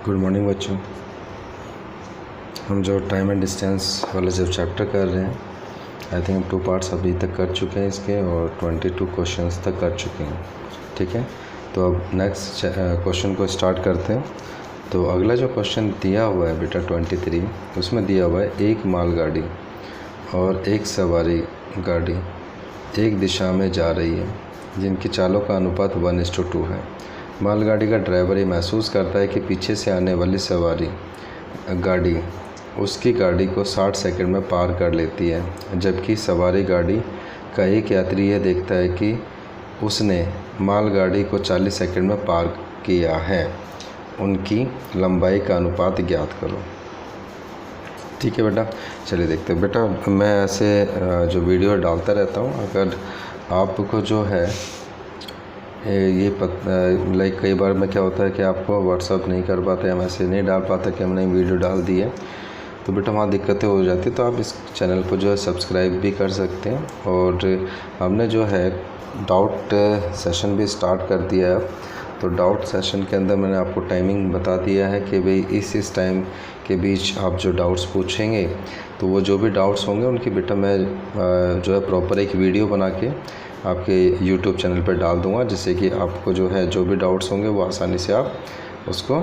Good morning बच्चों। हम जो टाइम एंड डिस्टेंस वाला जब चैप्टर कर रहे हैं, आई थिंक हम 2 पार्ट्स अभी तक कर चुके हैं इसके और 22 क्वेश्चंस तक कर चुके हैं। ठीक है, तो अब नेक्स्ट क्वेश्चन को स्टार्ट करते हैं। तो अगला जो क्वेश्चन दिया हुआ है बेटा 23, उसमें दिया हुआ है एक मालगाड़ी और एक सवारी गाड़ी एक दिशा में जा रही है जिनकी चालों का अनुपात 1:2 है। मालगाड़ी का ड्राइवर ये महसूस करता है कि पीछे से आने वाली सवारी गाड़ी उसकी गाड़ी को 60 सेकंड में पार कर लेती है, जबकि सवारी गाड़ी का एक यात्री यह देखता है कि उसने मालगाड़ी को 40 सेकंड में पार किया है। उनकी लंबाई का अनुपात ज्ञात करो। ठीक है बेटा, चलिए देखते हैं। बेटा मैं ऐसे जो वीडियो डालता रहता हूँ, अगर आपको जो है ये लाइक कई बार में क्या होता है कि आपको व्हाट्सअप नहीं कर पाते या मैसेज नहीं डाल पाता कि हमने वीडियो डाल दी है, तो बेटा वहाँ दिक्कतें हो जाती है। तो आप इस चैनल को जो है सब्सक्राइब भी कर सकते हैं। और हमने जो है डाउट सेशन भी स्टार्ट कर दिया है। तो डाउट सेशन के अंदर मैंने आपको टाइमिंग बता दिया है कि भाई इस टाइम के बीच आप जो डाउट्स पूछेंगे, तो वो जो भी डाउट्स होंगे उनकी बेटा मैं जो है प्रॉपर एक वीडियो बना के आपके YouTube चैनल पर डाल दूंगा, जिससे कि आपको जो है जो भी डाउट्स होंगे वो आसानी से आप उसको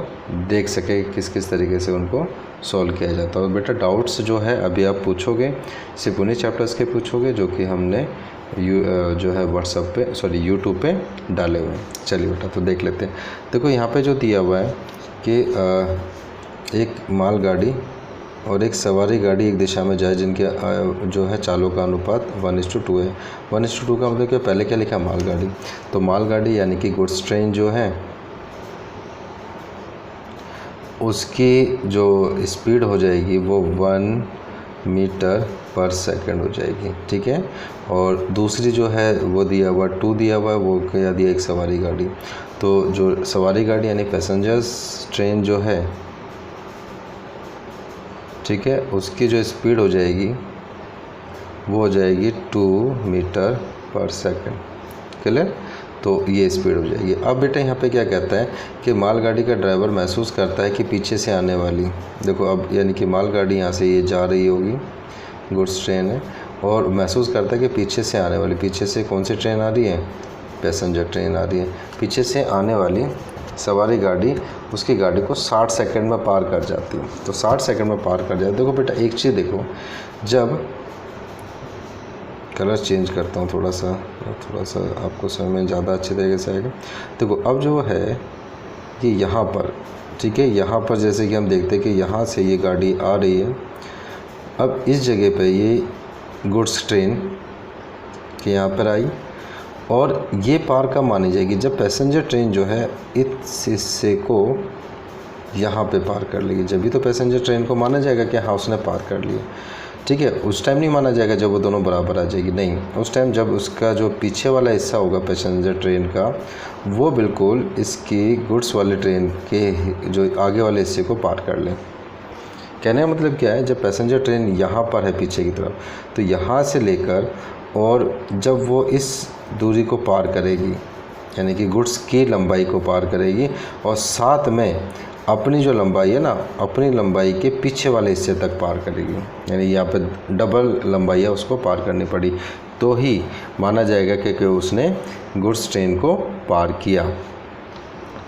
देख सके किस किस तरीके से उनको सॉल्व किया जाता है। और बेटा डाउट्स जो है अभी आप पूछोगे सिर्फ उन्हीं चैप्टर्स के पूछोगे जो कि हमने जो है व्हाट्सएप पे यूट्यूब पे डाले हुए हैं। चलिए बेटा तो देख लेते हैं। देखो यहाँ पे जो दिया हुआ है कि एक मालगाड़ी और एक सवारी गाड़ी एक दिशा में जाए जिनके जो है चालों का अनुपात 1:2 है। 1:2 का मतलब कि पहले क्या लिखा, मालगाड़ी। तो मालगाड़ी यानी कि गुड्स ट्रेन जो है उसकी जो स्पीड हो जाएगी वो 1 मीटर पर सेकंड हो जाएगी। ठीक है, और दूसरी जो है वो दिया हुआ 2 दिया हुआ है, वो क्या दिया, एक सवारी गाड़ी। तो जो सवारी गाड़ी यानी पैसेंजर्स ट्रेन जो है, ठीक है, उसकी जो स्पीड हो जाएगी वो हो जाएगी 2 मीटर पर सेकंड। क्लियर, तो ये स्पीड हो जाएगी। अब बेटा यहाँ पे क्या कहता है कि मालगाड़ी का ड्राइवर महसूस करता है कि पीछे से आने वाली, देखो अब यानी कि मालगाड़ी यहाँ से ये जा रही होगी, गुड्स ट्रेन है, और महसूस करता है कि पीछे से आने वाली, पीछे से कौन सी ट्रेन आ रही है, पैसेंजर ट्रेन आ रही है। पीछे से आने वाली सवारी गाड़ी उसकी गाड़ी को 60 सेकंड में पार कर जाती है। तो 60 सेकंड में पार कर जाती है। देखो बेटा एक चीज़ देखो, जब कलर चेंज करता हूँ थोड़ा सा आपको समझ में ज़्यादा अच्छे तरीके से आएगा। देखो अब जो है कि यहाँ पर, ठीक है, यहाँ पर जैसे कि हम देखते हैं कि यहाँ से ये गाड़ी आ रही है। अब इस जगह पे ये गुड्स ट्रेन के यहाँ पर आई और ये पार कब मानी जाएगी, जब पैसेंजर ट्रेन जो है इस हिस्से को यहाँ पे पार कर लेगी, जब भी तो पैसेंजर ट्रेन को माना जाएगा कि हाँ उसने पार कर लिया। ठीक है, उस टाइम नहीं माना जाएगा जब वो दोनों बराबर आ जाएगी, नहीं, उस टाइम जब उसका जो पीछे वाला हिस्सा होगा पैसेंजर ट्रेन का वो बिल्कुल इसकी गुड्स वाले ट्रेन के जो आगे वाले हिस्से को पार कर ले। कहने का मतलब क्या है, जब पैसेंजर ट्रेन यहाँ पर है पीछे की तरफ, तो यहाँ से लेकर और जब वो इस दूरी को पार करेगी यानी कि गुड्स की लंबाई को पार करेगी और साथ में अपनी जो लंबाई है ना, अपनी लंबाई के पीछे वाले हिस्से तक पार करेगी, यानी यहाँ पे डबल लंबाई है उसको पार करनी पड़ी, तो ही माना जाएगा कि उसने गुड्स ट्रेन को पार किया।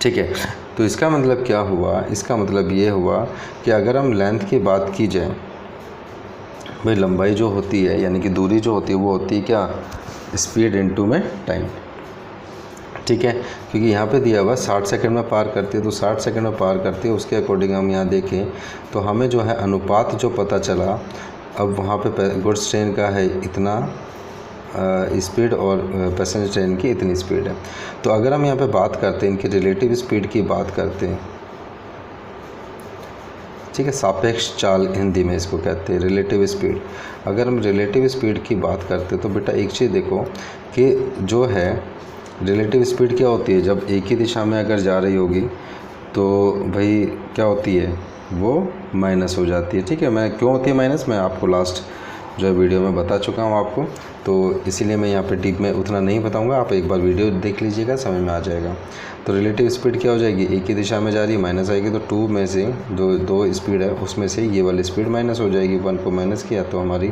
ठीक है, तो इसका मतलब क्या हुआ, इसका मतलब ये हुआ कि अगर हम लेंथ की बात की जाए, भाई लंबाई जो होती है यानी कि दूरी जो होती है वो होती है क्या, स्पीड इनटू में टाइम। ठीक है, क्योंकि यहाँ पे दिया हुआ 60 सेकंड में पार करती है, तो 60 सेकंड में पार करती है, उसके अकॉर्डिंग हम यहाँ देखें तो हमें जो है अनुपात जो पता चला, अब वहाँ पे गुड्स ट्रेन का है इतना स्पीड और पैसेंजर ट्रेन की इतनी स्पीड है। तो अगर हम यहाँ पे बात करते हैं, इनकी रिलेटिव स्पीड की बात करते हैं, ठीक है, सापेक्ष चाल हिंदी में इसको कहते हैं, रिलेटिव स्पीड। अगर हम रिलेटिव स्पीड की बात करते हैं तो बेटा एक चीज़ देखो कि जो है रिलेटिव स्पीड क्या होती है, जब एक ही दिशा में अगर जा रही होगी तो भाई क्या होती है, वो माइनस हो जाती है। ठीक है, मैं क्यों होती है माइनस, मैं आपको लास्ट जो है वीडियो में बता चुका हूँ आपको, तो इसीलिए मैं यहाँ पे डीप में उतना नहीं बताऊँगा, आप एक बार वीडियो देख लीजिएगा, समझ में आ जाएगा। तो रिलेटिव स्पीड क्या हो जाएगी, एक ही दिशा में जा रही है, माइनस आएगी, तो 2 में से दो स्पीड है उसमें से ये वाली स्पीड माइनस हो जाएगी, 1 को माइनस किया तो हमारी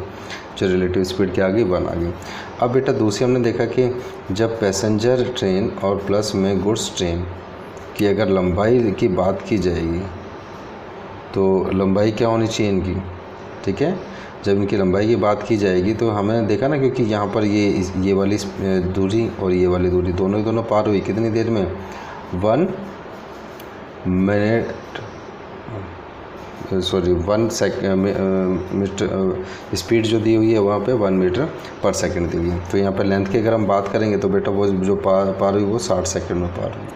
जो रिलेटिव स्पीड क्या आ गई, 1 आ गई। अब बेटा दूसरी हमने देखा कि जब पैसेंजर ट्रेन और प्लस में गुड्स ट्रेन की अगर लंबाई की बात की जाएगी तो लंबाई क्या होनी चाहिए इनकी, ठीक है। जब इनकी लंबाई की बात की जाएगी तो हमने देखा ना, क्योंकि यहाँ पर ये वाली दूरी और ये वाली दूरी दोनों पार हुई कितनी देर में, 1 मीटर स्पीड जो दी हुई है वहाँ पे 1 मीटर पर सेकंड दी हुई है। तो यहाँ पर लेंथ की अगर हम बात करेंगे तो बेटा वो जो पार हुई वो 60 सेकंड में पार हुई।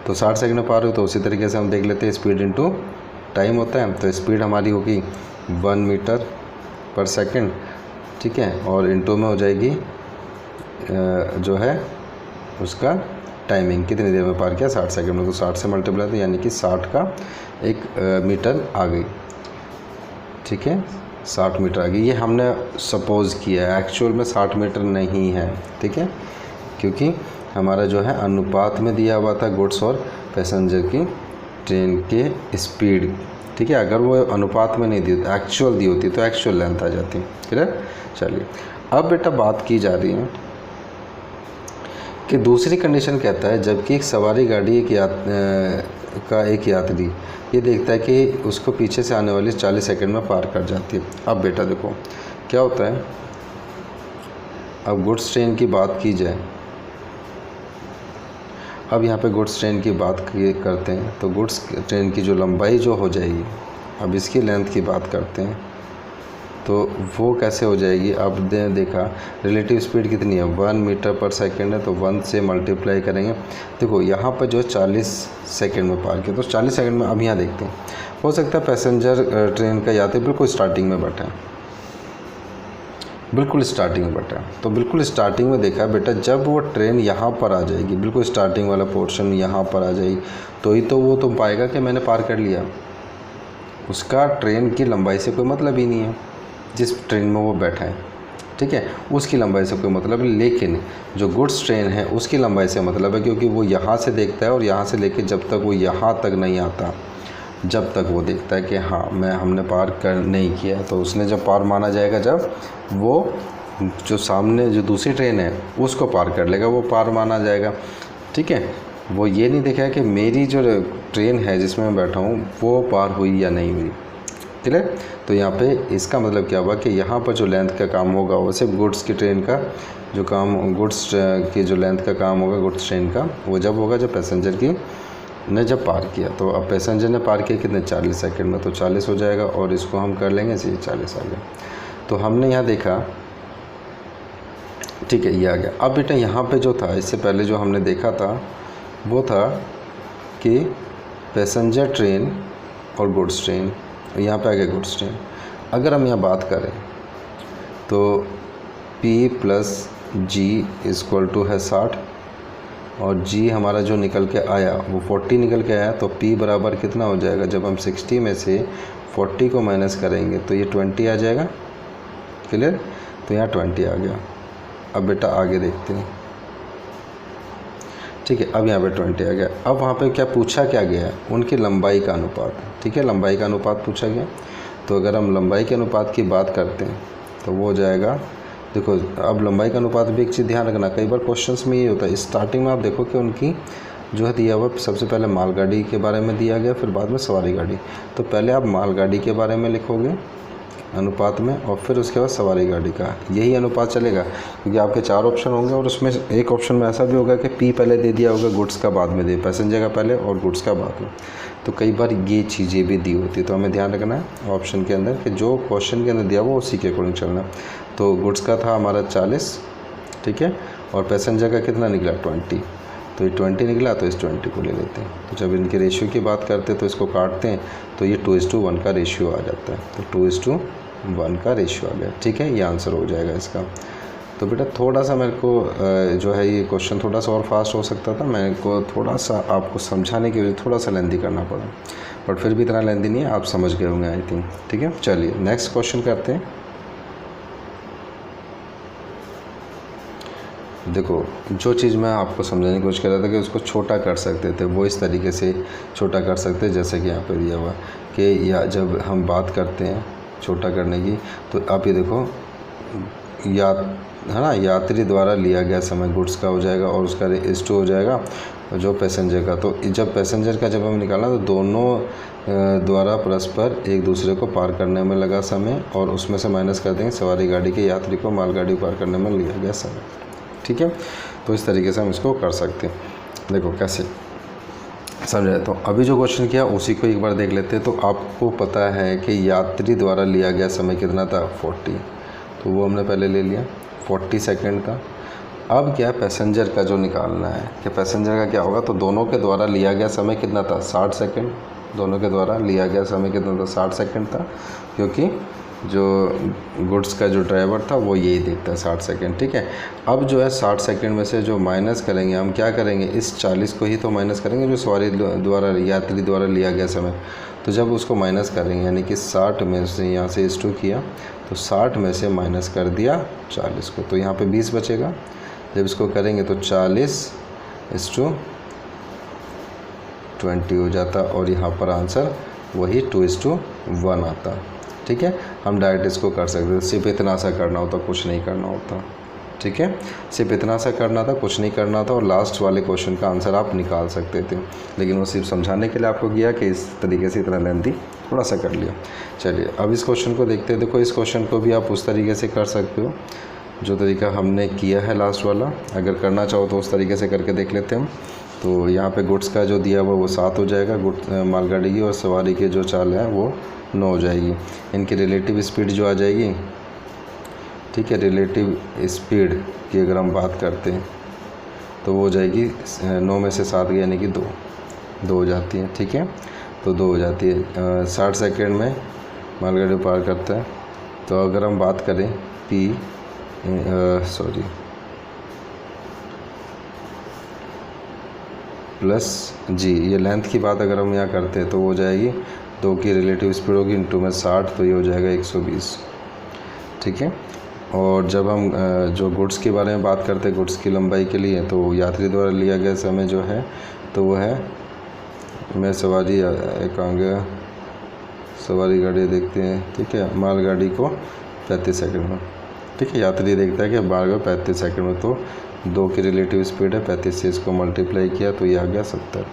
तो 60 सेकंड में पार हुई, तो उसी तरीके से हम देख लेते हैं स्पीड इनटू टाइम होता है। तो स्पीड हमारी होगी 1 मीटर पर सेकंड, ठीक है, और इनटू में हो जाएगी जो है उसका टाइमिंग, कितनी देर में पार किया, 60 सेकंड में। तो 60 से मल्टीप्लाई, तो यानी कि 60 का 1 मीटर आ गई, ठीक है, 60 मीटर आ गई। ये हमने सपोज़ किया है, एक्चुअल में 60 मीटर नहीं है, ठीक है, क्योंकि हमारा जो है अनुपात में दिया हुआ था गुड्स और पैसेंजर की ट्रेन के स्पीड, ठीक है। अगर वो अनुपात में नहीं दी होती, एक्चुअल दी होती, तो एक्चुअल लेंथ आ जाती, क्लियर। चलिए अब बेटा बात की जा रही है कि दूसरी कंडीशन कहता है जबकि एक सवारी गाड़ी एक यात्री ये देखता है कि उसको पीछे से आने वाली 40 सेकंड में पार कर जाती है। अब बेटा देखो क्या होता है, अब गुड्स ट्रेन की बात की जाए, अब यहाँ पे गुड्स ट्रेन की बात करते हैं, तो गुड्स ट्रेन की जो लंबाई जो हो जाएगी, अब इसकी लेंथ की बात करते हैं, तो वो कैसे हो जाएगी। अब देखा रिलेटिव स्पीड कितनी है, 1 मीटर पर सेकंड है, तो 1 से मल्टीप्लाई करेंगे। देखो यहाँ पर जो 40 सेकंड में पार किया, तो 40 सेकंड में अब यहाँ देखते हैं, हो सकता है पैसेंजर ट्रेन का यात्री बिल्कुल स्टार्टिंग में बैठा है, बिल्कुल स्टार्टिंग में बैठा है। तो बिल्कुल स्टार्टिंग में देखा बेटा, जब वो ट्रेन यहाँ पर आ जाएगी, बिल्कुल स्टार्टिंग वाला पोर्शन यहाँ पर आ जाएगी, तो ही तो वो तो पाएगा कि मैंने पार कर लिया। उसका ट्रेन की लंबाई से कोई मतलब ही नहीं है, जिस ट्रेन में वो बैठा है, ठीक है, उसकी लंबाई से कोई मतलब है। लेकिन जो गुड्स ट्रेन है उसकी लंबाई से मतलब है, क्योंकि वो यहाँ से देखता है और यहाँ से लेके जब तक वो यहाँ तक नहीं आता, जब तक वो देखता है कि हाँ हमने पार कर नहीं किया, तो उसने जब पार माना जाएगा जब वो जो सामने जो दूसरी ट्रेन है उसको पार कर लेगा, वो पार माना जाएगा, ठीक है। वो ये नहीं देखा कि मेरी जो ट्रेन है जिसमें मैं बैठा हूँ वो पार हुई या नहीं हुई, क्लियर। तो यहाँ पे इसका मतलब क्या हुआ कि यहाँ पर जो लेंथ का काम होगा वो सिर्फ गुड्स की ट्रेन का जो काम, गुड्स की जो लेंथ का काम होगा गुड्स ट्रेन का, वो जब होगा जब पैसेंजर की ने जब पार किया। तो अब पैसेंजर ने पार किया कितने, 40 सेकंड में, तो 40 हो जाएगा और इसको हम कर लेंगे इसी 40 आ गया। तो हमने यहाँ देखा, ठीक है, ये आ गया। अब बेटा यहाँ पे जो था इससे पहले जो हमने देखा था वो था कि पैसेंजर ट्रेन और गुड्स ट्रेन, यहाँ पे आ गया गुड्स ट्रेन। अगर हम यहाँ बात करें तो P + G = है 60 और G हमारा जो निकल के आया वो 40 निकल के आया, तो P बराबर कितना हो जाएगा, जब हम 60 में से 40 को माइनस करेंगे तो ये 20 आ जाएगा, क्लियर। तो यहाँ 20 आ गया। अब बेटा आगे देखते हैं, ठीक है, अब यहाँ पे 20 आ गया। अब वहाँ पे क्या पूछा क्या गया, उनकी लंबाई का अनुपात, ठीक है, लंबाई का अनुपात पूछा गया। तो अगर हम लंबाई के अनुपात की बात करते हैं तो वो हो जाएगा, देखो अब लंबाई का अनुपात भी एक चीज़ ध्यान रखना, कई बार क्वेश्चंस में ये होता है, स्टार्टिंग में आप देखो कि उनकी जो है दिया हुआ सबसे पहले मालगाड़ी के बारे में दिया गया, फिर बाद में सवारी गाड़ी। तो पहले आप मालगाड़ी के बारे में लिखोगे अनुपात में और फिर उसके बाद सवारी गाड़ी का, यही अनुपात चलेगा, क्योंकि आपके 4 ऑप्शन होंगे और उसमें एक ऑप्शन में ऐसा भी होगा कि P पहले दे दिया होगा, गुड्स का बाद में दे, पैसेंजर का पहले और गुड्स का बाद में। तो कई बार ये चीज़ें भी दी होती है, तो हमें ध्यान रखना है ऑप्शन के अंदर कि जो क्वेश्चन के अंदर दिया वो उसी के अकॉर्डिंग चलना। तो गुड्स का था हमारा 40, ठीक है, और पैसेंजर का कितना निकला 20, तो ये 20 निकला, तो इस 20 को ले लेते हैं। तो जब इनके रेशियो की बात करते हैं तो इसको काटते हैं तो ये 2:1 का रेशियो आ जाता है, तो 2:1 का रेशियो आ गया, ठीक है, ये आंसर हो जाएगा इसका। तो बेटा थोड़ा सा मेरे को जो है ये क्वेश्चन थोड़ा सा और फास्ट हो सकता था, मेरे को थोड़ा सा आपको समझाने के लिए थोड़ा सा लेंदी करना पड़ा, बट फिर भी इतना लेंदी नहीं है, आप समझ गए होंगे आई थिंक, ठीक है। चलिए नेक्स्ट क्वेश्चन करते हैं। देखो जो चीज़ मैं आपको समझाने की कोशिश कर रहा था कि उसको छोटा कर सकते थे, वो इस तरीके से छोटा कर सकते हैं जैसे कि यहाँ पे दिया हुआ कि या जब हम बात करते हैं छोटा करने की, तो आप ये देखो या है ना, यात्री द्वारा लिया गया समय गुड्स का हो जाएगा और उसका इस टू हो जाएगा जो पैसेंजर का। तो जब पैसेंजर का जब हमें निकालना तो दोनों द्वारा परस्पर एक दूसरे को पार करने में लगा समय और उसमें से माइनस कर देंगे सवारी गाड़ी के यात्री को मालगाड़ी पार करने में लिया गया समय। ठीक है, तो इस तरीके से हम इसको कर सकते हैं। देखो कैसे समझाए, तो अभी जो क्वेश्चन किया उसी को एक बार देख लेते हैं। तो आपको पता है कि यात्री द्वारा लिया गया समय कितना था 40, तो वो हमने पहले ले लिया 40 सेकेंड था। अब क्या पैसेंजर का जो निकालना है कि पैसेंजर का क्या होगा, तो दोनों के द्वारा लिया गया समय कितना था 60 सेकेंड, दोनों के द्वारा लिया गया समय कितना था 60 सेकेंड था, क्योंकि जो गुड्स का जो ड्राइवर था वो यही देखता है 60 सेकेंड। ठीक है, अब जो है 60 सेकेंड में से जो माइनस करेंगे हम क्या करेंगे, इस 40 को ही तो माइनस करेंगे जो सवारी द्वारा यात्री द्वारा लिया गया समय। तो जब उसको माइनस करेंगे यानी कि 60 में से यहाँ से इस टू किया तो 60 में से माइनस कर दिया 40 को, तो यहाँ पे 20 बचेगा। जब इसको करेंगे तो 40:20 हो जाता और यहाँ पर आंसर वही 2:1 आता। ठीक है, हम डायरेक्ट इसको कर सकते थे, सिर्फ इतना सा करना होता, कुछ नहीं करना होता। ठीक है, सिर्फ इतना सा करना था, कुछ नहीं करना था और लास्ट वाले क्वेश्चन का आंसर आप निकाल सकते थे, लेकिन वो सिर्फ समझाने के लिए आपको किया कि इस तरीके से इतना लेंथी थोड़ा सा कर लिया। चलिए अब इस क्वेश्चन को देखते हैं। देखो इस क्वेश्चन को भी आप उस तरीके से कर सकते हो जो तरीका हमने किया है लास्ट वाला, अगर करना चाहो तो उस तरीके से करके देख लेते हैं हम। तो यहाँ पे गुड्स का जो दिया हुआ वो 7 हो जाएगा मालगाड़ी की, और सवारी के जो चाल है वो 9 हो जाएगी। इनकी रिलेटिव स्पीड जो आ जाएगी, ठीक है, रिलेटिव स्पीड की अगर हम बात करते हैं तो वो हो जाएगी 9 में से 7 यानी कि 2 हो जाती है। ठीक है, तो 2 हो जाती है। 60 सेकेंड में मालगाड़ी पार करता है। तो अगर हम बात करें प्लस जी, ये लेंथ की बात अगर हम यहाँ करते हैं तो वो हो जाएगी 2 की रिलेटिव स्पीड होगी इंटू में 60, तो ये हो जाएगा 120। ठीक है, और जब हम जो गुड्स के बारे में बात करते हैं गुड्स की लंबाई के लिए, तो यात्री द्वारा लिया गया समय जो है तो वो है, मैं सवारी एक आगे सवारी गाड़ी देखते हैं। ठीक है, मालगाड़ी को 35 सेकंड में। ठीक है, यात्री देखता है कि मालगाड़ी 35 सेकंड में, तो 2 की रिलेटिव स्पीड है 35 से इसको मल्टीप्लाई किया तो ये आ गया 70।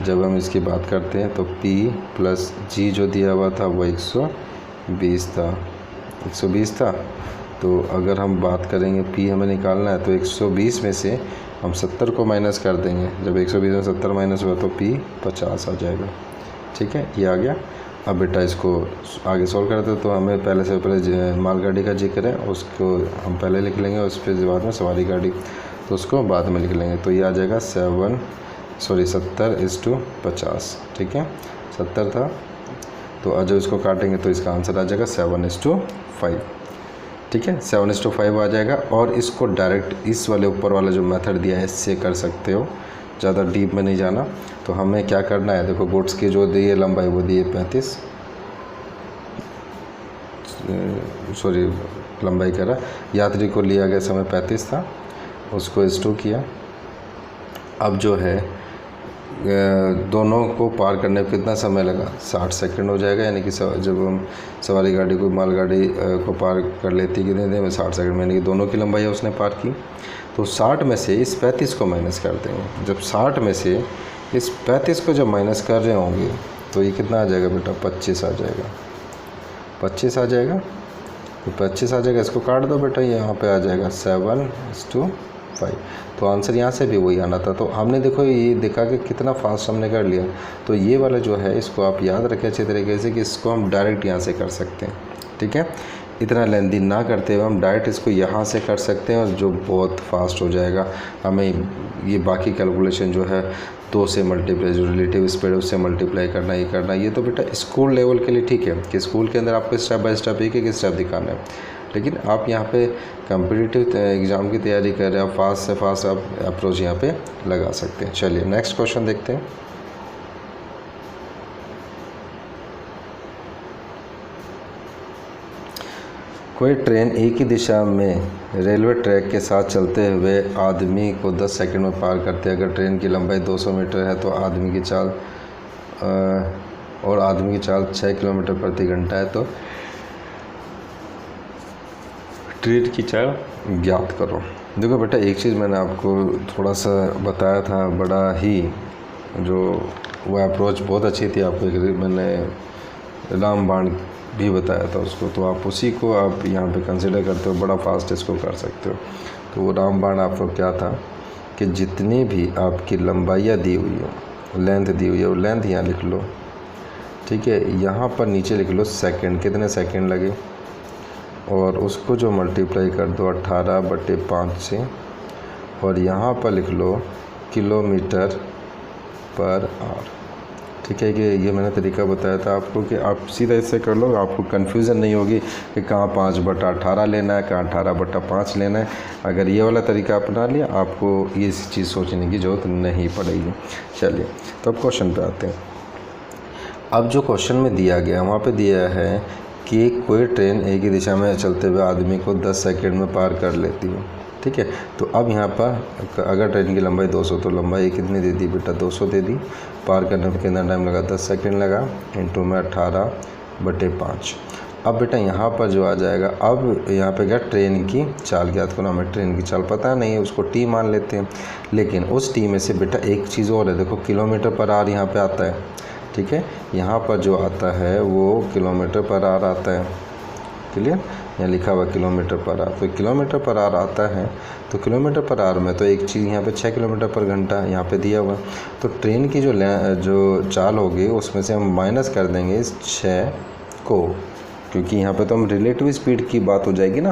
जब हम इसकी बात करते हैं तो P प्लस G जो दिया हुआ था वो 120 था। तो अगर हम बात करेंगे P हमें निकालना है तो 120 में से हम 70 को माइनस कर देंगे। जब 120 में 70 माइनस हुआ तो P 50 आ जाएगा। ठीक है, ये आ गया। अब बेटा इसको आगे सॉल्व करते तो हमें पहले से पहले मालगाड़ी का जिक्र है, उसको हम पहले लिख लेंगे, उस पर बाद में सवारी गाड़ी, तो उसको बाद में लिख लेंगे। तो ये आ जाएगा 70:50। ठीक है, 70 था, तो आज जब इसको काटेंगे तो इसका आंसर आ जाएगा 7:5। ठीक है, 7:5 आ जाएगा। और इसको डायरेक्ट इस वाले ऊपर वाला जो मेथड दिया है इससे कर सकते हो, ज़्यादा डीप में नहीं जाना। तो हमें क्या करना है, देखो गुड्स की जो दी है लंबाई वो दी है 35, लंबाई कह रहा, यात्री को लिया गया समय 35 था, उसको S2 किया। अब जो है दोनों को पार करने में कितना समय लगा, 60 सेकंड हो जाएगा। यानी कि जब हम सवारी गाड़ी को मालगाड़ी को पार कर लेती कितने देर में, 60 सेकंड में, यानी कि दोनों की लंबाई उसने पार की। तो 60 में से इस 35 को माइनस कर देंगे। जब 60 में से इस 35 को जब माइनस कर रहे होंगे तो ये कितना आ जाएगा बेटा, 25 आ जाएगा। 25 आ जाएगा, तो 25 आ जाएगा। इसको काट दो बेटा, ये यहाँ पे आ जाएगा 7:5। तो आंसर यहाँ से भी वही आना था। तो हमने देखो ये देखा कि कितना फास्ट हमने कर लिया। तो ये वाला जो है इसको आप याद रखें अच्छे तरीके से कि इसको हम डायरेक्ट यहाँ से कर सकते हैं। ठीक है, इतना लेंदी ना करते हुए हम डायरेक्ट इसको यहाँ से कर सकते हैं, और जो बहुत फास्ट हो जाएगा। हमें ये बाकी कैलकुलेशन जो है 2 से मल्टीप्लाई, जो रिलेटिव स्पीड है उससे मल्टीप्लाई करना, ये तो बेटा स्कूल लेवल के लिए ठीक है कि स्कूल के अंदर आपको स्टेप बाय स्टेप एक एक स्टेप दिखाना है। लेकिन आप यहाँ पे कम्पिटिटिव एग्ज़ाम की तैयारी कर रहे हैं, आप फास्ट से फास्ट आप अप्रोच यहाँ पे लगा सकते हैं। चलिए नेक्स्ट क्वेश्चन देखते हैं। कोई ट्रेन एक ही दिशा में रेलवे ट्रैक के साथ चलते हुए आदमी को 10 सेकंड में पार करते हैं। अगर ट्रेन की लंबाई 200 मीटर है तो आदमी की चाल 6 किलोमीटर प्रति घंटा है, तो ट्रेन की चाल ज्ञात करो। देखो बेटा, एक चीज़ मैंने आपको थोड़ा सा बताया था, बड़ा ही जो वो अप्रोच बहुत अच्छी थी आपको, मैंने रामबाण भी बताया था उसको, तो आप उसी को आप यहाँ पे कंसिडर करते हो, बड़ा फास्ट इसको कर सकते हो। तो वो रामबाण आपको क्या था कि जितनी भी आपकी लंबाइयाँ दी हुई हो, लेंथ दी हुई है, वो लेंथ यहाँ लिख लो, ठीक है। यहाँ पर नीचे लिख लो सेकंड, कितने सेकंड लगे, और उसको जो मल्टीप्लाई कर दो 18/5 से, और यहाँ पर लिख लो किलोमीटर पर आवर, ठीक है। कि ये मैंने तरीका बताया था आपको कि आप सीधा इससे कर लो, आपको कन्फ्यूज़न नहीं होगी कि कहाँ 5/18 लेना है, कहाँ 18/5 लेना है। अगर ये वाला तरीका अपना लिया, आपको ये चीज़ सोचने की ज़रूरत नहीं पड़ेगी। चलिए, तो अब क्वेश्चन पे आते हैं। अब जो क्वेश्चन में दिया गया, वहाँ पे दिया है कि कोई ट्रेन एक ही दिशा में चलते हुए आदमी को 10 सेकंड में पार कर लेती है, ठीक है। तो अब यहाँ पर अगर ट्रेन की लंबाई 200, तो लंबाई कितनी दे दी बेटा, 200 दे दी। पार करने में कितना टाइम लगा, 10 सेकंड लगा, इंटू में 18/5। अब बेटा यहाँ पर जो आ जाएगा, अब यहाँ पे क्या, ट्रेन की चाल ज्ञात करो। हमें ट्रेन की चाल पता नहीं है, उसको टी मान लेते हैं। लेकिन उस टी में से बेटा एक चीज़ और है, देखो किलोमीटर पर आवर यहाँ पे आता है, ठीक है। यहाँ पर जो आता है वो किलोमीटर पर आवर आता है, क्लियर। यहाँ लिखा हुआ किलोमीटर पर आवर, तो किलोमीटर पर आवर आता है। तो किलोमीटर पर आवर में तो एक चीज़ यहाँ पे 6 किलोमीटर पर घंटा यहाँ पे दिया हुआ। तो ट्रेन की जो चाल होगी उसमें से हम माइनस कर देंगे इस 6 को, क्योंकि यहाँ पे तो हम रिलेटिव स्पीड की बात हो जाएगी ना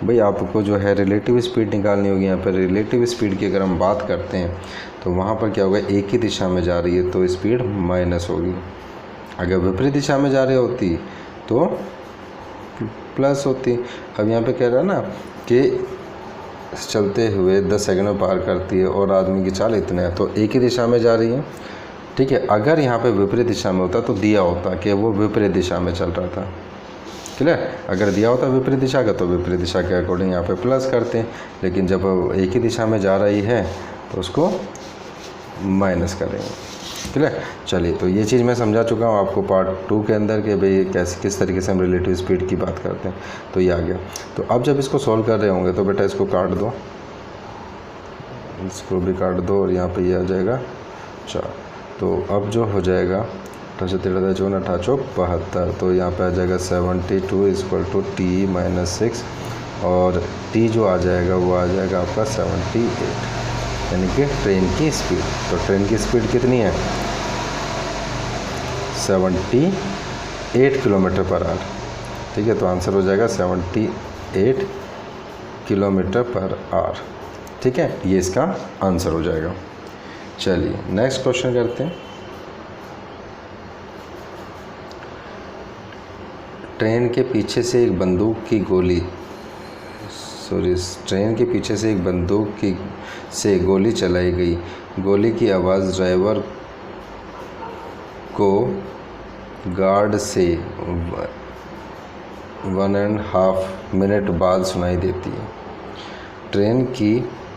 भाई। आपको जो है रिलेटिव स्पीड निकालनी होगी। यहाँ पर रिलेटिव स्पीड की अगर हम बात करते हैं तो वहाँ पर क्या होगा, एक ही दिशा में जा रही है तो स्पीड माइनस होगी। अगर विपरीत दिशा में जा रही होती तो प्लस होती। अब यहाँ पे कह रहा है ना कि चलते हुए 10 सेकंड में पार करती है और आदमी की चाल इतना है, तो एक ही दिशा में जा रही है, ठीक है। अगर यहाँ पे विपरीत दिशा में होता तो दिया होता कि वो विपरीत दिशा में चल रहा था, क्लियर। अगर दिया होता विपरीत दिशा का तो विपरीत दिशा के अकॉर्डिंग यहाँ पे प्लस करते हैं, लेकिन जब एक ही दिशा में जा रही है तो उसको माइनस करेंगे, क्लियर। चलिए, तो ये चीज़ मैं समझा चुका हूँ आपको पार्ट 2 के अंदर कि भाई कैसे किस तरीके से हम रिलेटिव स्पीड की बात करते हैं, तो ये आ गया। तो अब जब इसको सॉल्व कर रहे होंगे तो बेटा इसको काट दो, इसको भी काट दो, और यहाँ पे ये आ जाएगा 4। तो अब जो हो जाएगा 13 4 72, तो यहाँ पे आ जाएगा 72 = t - 6, और t जो आ जाएगा वो आ जाएगा आपका 78, यानी कि ट्रेन की स्पीड। तो ट्रेन की स्पीड कितनी है, 78 किलोमीटर पर आवर, ठीक है। तो आंसर हो जाएगा 78 किलोमीटर पर आवर, ठीक है। ये इसका आंसर हो जाएगा। चलिए नेक्स्ट क्वेश्चन करते हैं। ट्रेन के पीछे से एक बंदूक की गोली ट्रेन के पीछे से एक बंदूक से गोली चलाई गई। गोली की आवाज़ ड्राइवर को गार्ड से 1.5 मिनट बाद सुनाई देती है। ट्रेन की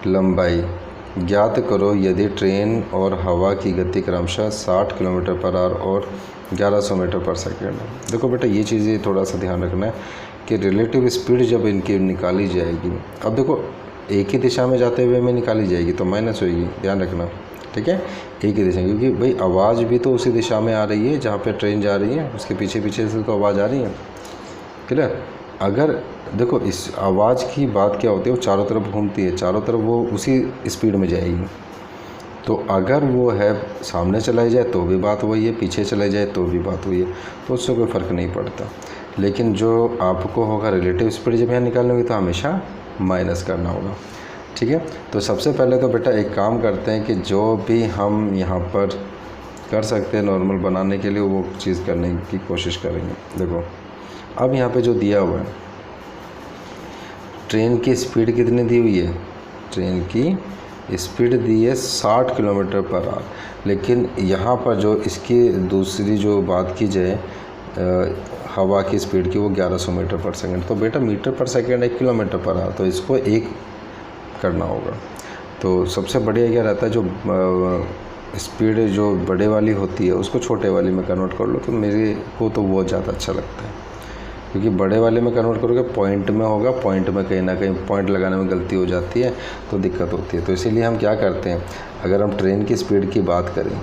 लंबाई ज्ञात करो यदि ट्रेन और हवा की गति क्रमशः 60 किलोमीटर पर आवर और 1100 मीटर पर सेकेंड है। देखो बेटा, ये चीज़ें थोड़ा सा ध्यान रखना है कि रिलेटिव स्पीड जब इनकी निकाली जाएगी, अब देखो एक ही दिशा में जाते हुए में निकाली जाएगी तो माइनस होगी, ध्यान रखना, ठीक है। एक ही दिशा, क्योंकि भाई आवाज़ भी तो उसी दिशा में आ रही है जहाँ पे ट्रेन जा रही है, उसके पीछे पीछे से तो आवाज़ आ रही है, क्लियर। अगर देखो इस आवाज़ की बात क्या होती है, वो चारों तरफ घूमती है, चारों तरफ वो उसी स्पीड में जाएगी। तो अगर वो है सामने चलाई जाए तो भी बात वही है, पीछे चलाई जाए तो भी बात वही है, तो उससे कोई फ़र्क नहीं पड़ता। लेकिन जो आपको होगा रिलेटिव स्पीड जब यहाँ निकालनी होगी तो हमेशा माइनस करना होगा, ठीक है। तो सबसे पहले तो बेटा एक काम करते हैं कि जो भी हम यहाँ पर कर सकते हैं नॉर्मल बनाने के लिए वो चीज़ करने की कोशिश करेंगे। देखो अब यहाँ पे जो दिया हुआ है, ट्रेन की स्पीड कितनी दी हुई है, ट्रेन की स्पीड दी है 60 किलोमीटर पर आवर। लेकिन यहाँ पर जो इसकी दूसरी जो बात की जाए हवा की स्पीड की वो 1100 मीटर पर सेकंड। तो बेटा मीटर पर सेकंड 1 किलोमीटर पर आवर, तो इसको 1 करना होगा। तो सबसे बढ़िया क्या रहता है, जो स्पीड जो बड़े वाली होती है उसको छोटे वाली में कन्वर्ट कर लो। तो मेरे को तो वो ज़्यादा अच्छा लगता है, क्योंकि बड़े वाले में कन्वर्ट करोगे पॉइंट में होगा, पॉइंट में कहीं ना कहीं पॉइंट लगाने में गलती हो जाती है तो दिक्कत होती है। तो इसीलिए हम क्या करते हैं, अगर हम ट्रेन की स्पीड की बात करें,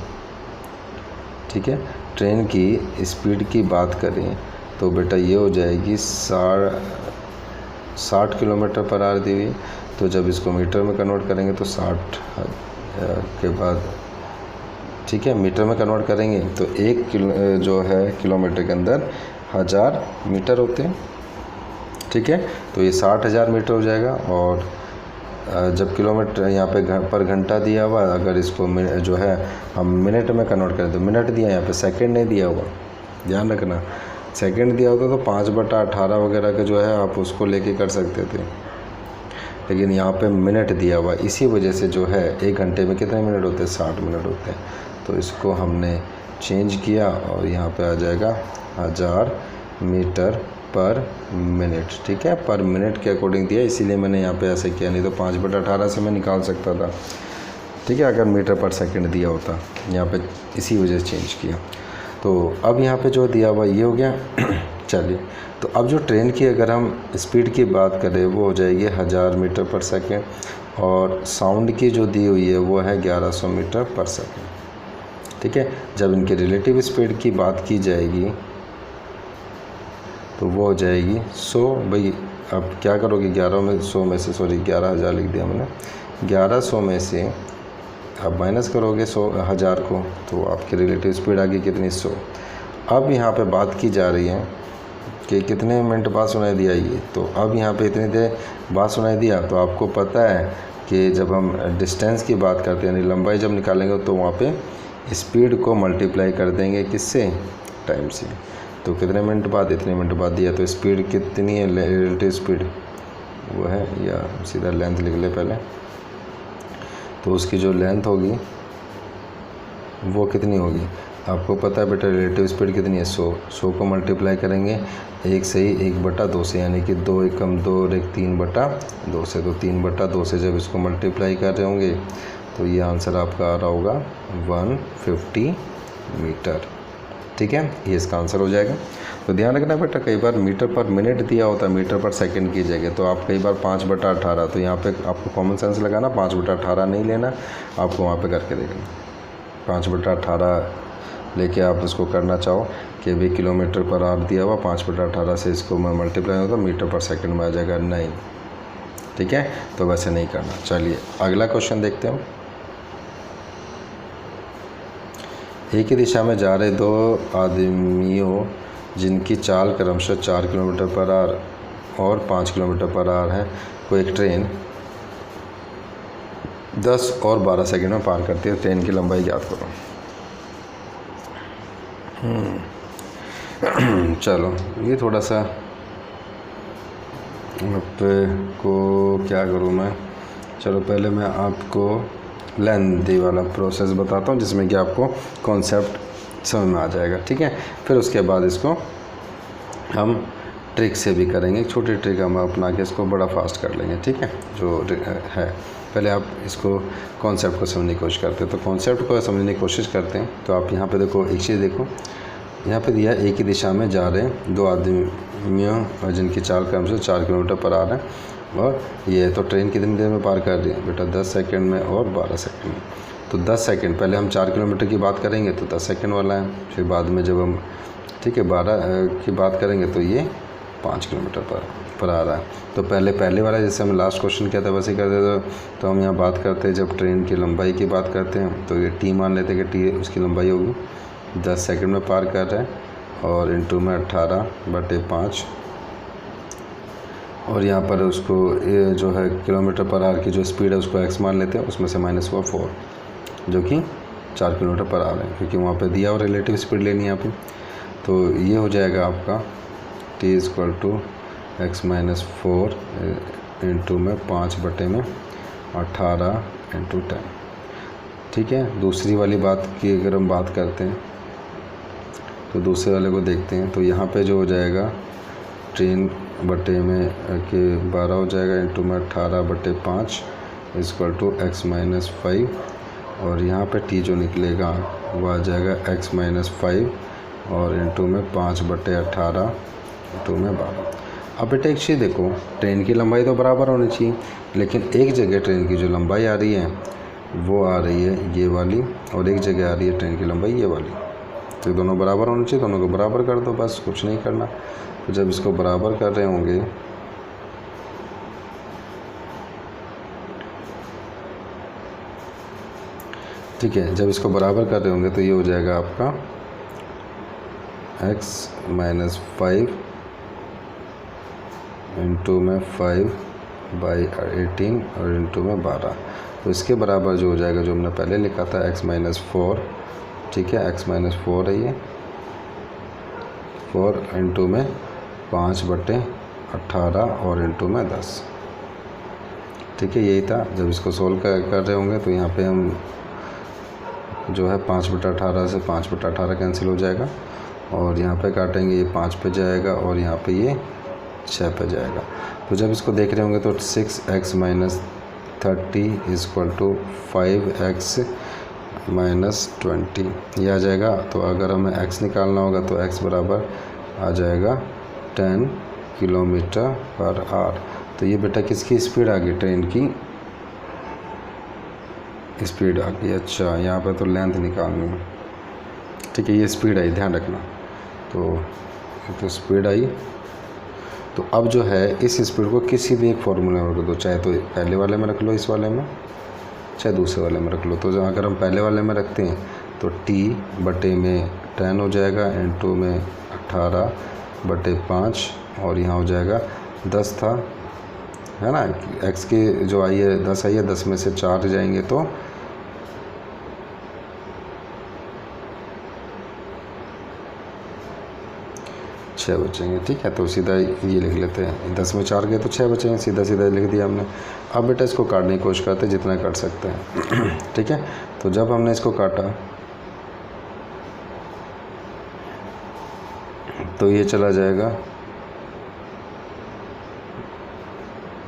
ठीक है, ट्रेन की स्पीड की बात करें तो बेटा ये हो जाएगी 60 किलोमीटर पर आवर दी हुई। तो जब इसको मीटर में कन्वर्ट करेंगे तो 60 के बाद, ठीक है, मीटर में कन्वर्ट करेंगे तो 1 जो है किलोमीटर के अंदर 1000 मीटर होते हैं, ठीक है। तो ये 60,000 मीटर हो जाएगा। और जब किलोमीटर यहाँ पे पर घंटा दिया हुआ, अगर इसको जो है हम मिनट में कन्वर्ट करें तो मिनट दिया, यहाँ पे सेकंड नहीं दिया हुआ, ध्यान रखना। सेकंड दिया होता तो 5/18 वगैरह का जो है आप उसको लेके कर सकते थे, लेकिन यहाँ पे मिनट दिया हुआ, इसी वजह से जो है 1 घंटे में कितने मिनट होते हैं, 60 मिनट होते हैं। तो इसको हमने चेंज किया और यहाँ पे आ जाएगा 1000 मीटर पर मिनट, ठीक है, पर मिनट के अकॉर्डिंग दिया, इसीलिए मैंने यहाँ पे ऐसे किया, नहीं तो 5/18 से मैं निकाल सकता था, ठीक है, अगर मीटर पर सेकंड दिया होता। यहाँ पे इसी वजह से चेंज किया। तो अब यहाँ पे जो दिया हुआ ये हो गया। चलिए, तो अब जो ट्रेन की अगर हम स्पीड की बात करें वो हो जाएगी 1000 मीटर पर सेकेंड, और साउंड की जो दी हुई है वो है 1100 मीटर पर सेकेंड, ठीक है। जब इनकी रिलेटिव स्पीड की बात की जाएगी तो वो हो जाएगी 100। भाई अब क्या करोगे, 1100 में से 11,000 लिख दिया मैंने, 1100 में से अब माइनस करोगे 1000 को, तो आपकी रिलेटिव स्पीड आ गई कितनी, 100। अब यहाँ पे बात की जा रही है कि कितने मिनट बाद सुनाई दिया ये, तो अब यहाँ पे इतनी देर बाद सुनाई दिया। तो आपको पता है कि जब हम डिस्टेंस की बात करते हैं, यानी लंबाई जब निकालेंगे, तो वहाँ पे स्पीड को मल्टीप्लाई कर देंगे किससे, टाइम से। तो कितने मिनट बाद, इतने मिनट बाद दिया, तो स्पीड कितनी है, रिलेटिव स्पीड वो है, या सीधा लेंथ लिख ले पहले, तो उसकी जो लेंथ होगी वो कितनी होगी, आपको पता है बेटा रिलेटिव स्पीड कितनी है, 100 को मल्टीप्लाई करेंगे 1 से ही 1/2 से, यानी कि 2 एकम 2 और 1 3/2 से। तो 3/2 से जब इसको मल्टीप्लाई कर रहे होंगे तो ये आंसर आपका आ रहा होगा 150 मीटर, ठीक है, ये इसका आंसर हो जाएगा। तो ध्यान रखना बेटा, कई बार मीटर पर मिनट दिया होता है, मीटर पर सेकंड की जगह, तो आप कई बार 5/18, तो यहाँ पे आपको कॉमन सेंस लगाना, 5/18 नहीं लेना, आपको वहाँ पे करके देखना 5/18 लेके आप उसको करना चाहो कि अभी किलोमीटर पर आवर दिया हुआ, 5/18 से इसको मैं मल्टीप्लाई होगा तो मीटर पर सेकंड में आ जाएगा, नहीं, ठीक है, तो वैसे नहीं करना। चलिए अगला क्वेश्चन देखते हैं। एक ही दिशा में जा रहे 2 आदमियों जिनकी चाल क्रमशः 4 किलोमीटर पर आवर और 5 किलोमीटर पर आवर है, को एक ट्रेन 10 और 12 सेकंड में पार करती है। ट्रेन की लंबाई ज्ञात करो। चलो ये थोड़ा सा आपको क्या करूँ मैं, चलो पहले मैं आपको लेंथी वाला प्रोसेस बताता हूँ, जिसमें कि आपको कॉन्सेप्ट समझ में आ जाएगा, ठीक है। फिर उसके बाद इसको हम ट्रिक से भी करेंगे, छोटी ट्रिक हम अपना के इसको बड़ा फास्ट कर लेंगे, ठीक है। जो है पहले आप इसको कॉन्सेप्ट को समझने की कोशिश करते हैं। तो कॉन्सेप्ट को समझने की कोशिश करते हैं तो आप यहाँ पे देखो, एक चीज़ देखो, यहाँ पे दिया एक ही दिशा में जा रहे 2 आदमियों जिनकी चाल क्रमशः 4 किलोमीटर पर आ रहे हैं, और ये तो ट्रेन कितनी देर में पार कर रही है बेटा, 10 सेकंड में और 12 सेकंड में। तो 10 सेकंड पहले हम 4 किलोमीटर की बात करेंगे तो 10 सेकंड वाला है, फिर बाद में जब हम, ठीक है, 12 की बात करेंगे तो ये 5 किलोमीटर पर आ रहा है। तो पहले वाला जैसे हम लास्ट क्वेश्चन किया था वैसे ही कर देते। तो हम यहाँ बात करते हैं, जब ट्रेन की लंबाई की बात करते हैं तो ये टी मान लेते हैं कि टी उसकी लंबाई होगी 10 सेकंड में पार कर रहे हैं, और इंटू में 18/5, और यहाँ पर उसको ये जो है किलोमीटर पर आवर की जो स्पीड है उसको x मान लेते हैं, उसमें से माइनस हुआ 4, जो कि 4 किलोमीटर पर आवर है, क्योंकि वहाँ पे दिया और रिलेटिव स्पीड लेनी है यहाँ पे। तो ये हो जाएगा आपका t = x - 4 इंटू में 5/18 इंटू 10, ठीक है। दूसरी वाली बात की अगर हम बात करते हैं तो दूसरे वाले को देखते हैं। तो यहाँ पे जो हो जाएगा ट्रेन बटे में के 12 हो जाएगा इंटू में 18/5 इक्वल टू x-5 और यहाँ पे t जो निकलेगा वो आ जाएगा x-5 और इंटू में 5/18 इंटू में 12। अब बेटा एक चीज़ देखो, ट्रेन की लंबाई तो बराबर होनी चाहिए, लेकिन एक जगह ट्रेन की जो लंबाई आ रही है वो आ रही है ये वाली और एक जगह आ रही है ट्रेन की लंबाई ये वाली। तो दोनों बराबर होने चाहिए, दोनों को बराबर कर दो, बस कुछ नहीं करना। तो जब इसको बराबर कर रहे होंगे ठीक है, जब इसको बराबर कर रहे होंगे तो ये हो जाएगा आपका x-5 इंटू में 5/18 और इंटू में 12। तो इसके बराबर जो हो जाएगा जो हमने पहले लिखा था x-4, ठीक है, x-4 है ये 4 इंटू में 5/18 और इंटू में 10, ठीक है, यही था। जब इसको सोल्व कर रहे होंगे तो यहाँ पे हम जो है 5/18 से 5/18 कैंसिल हो जाएगा और यहाँ पे काटेंगे ये 5 पे जाएगा और यहाँ पे ये 6 पे जाएगा। तो जब इसको देख रहे होंगे तो 6x-30 इक्वल टू 5x-20 ये आ जाएगा। तो अगर हमें x निकालना होगा तो x बराबर आ जाएगा 10 km/h। तो ये बेटा किसकी स्पीड आ गई, ट्रेन की स्पीड आ गई। अच्छा, यहाँ पे तो लेंथ निकालनी है, ठीक है, ये स्पीड आई, ध्यान रखना। तो स्पीड आई। तो अब जो है इस स्पीड को किसी भी एक फॉर्मूले में रख दो, चाहे तो पहले वाले में रख लो इस वाले में, चाहे दूसरे वाले में रख लो। तो अगर हम पहले वाले में रखते हैं तो t बटे में 10 हो जाएगा इंटू में 18/5 और यहाँ हो जाएगा 10 था, है ना। x की जो आई है 10 आई है, 10 में से 4 जाएंगे तो 6 बचेंगे, ठीक है। तो सीधा ये लिख लेते हैं, 10 में 4 गए तो 6 बचेंगे, सीधा सीधा लिख दिया हमने। अब बेटा इसको काटने की कोशिश करते हैं जितना काट सकते हैं ठीक है। तो जब हमने इसको काटा तो ये चला जाएगा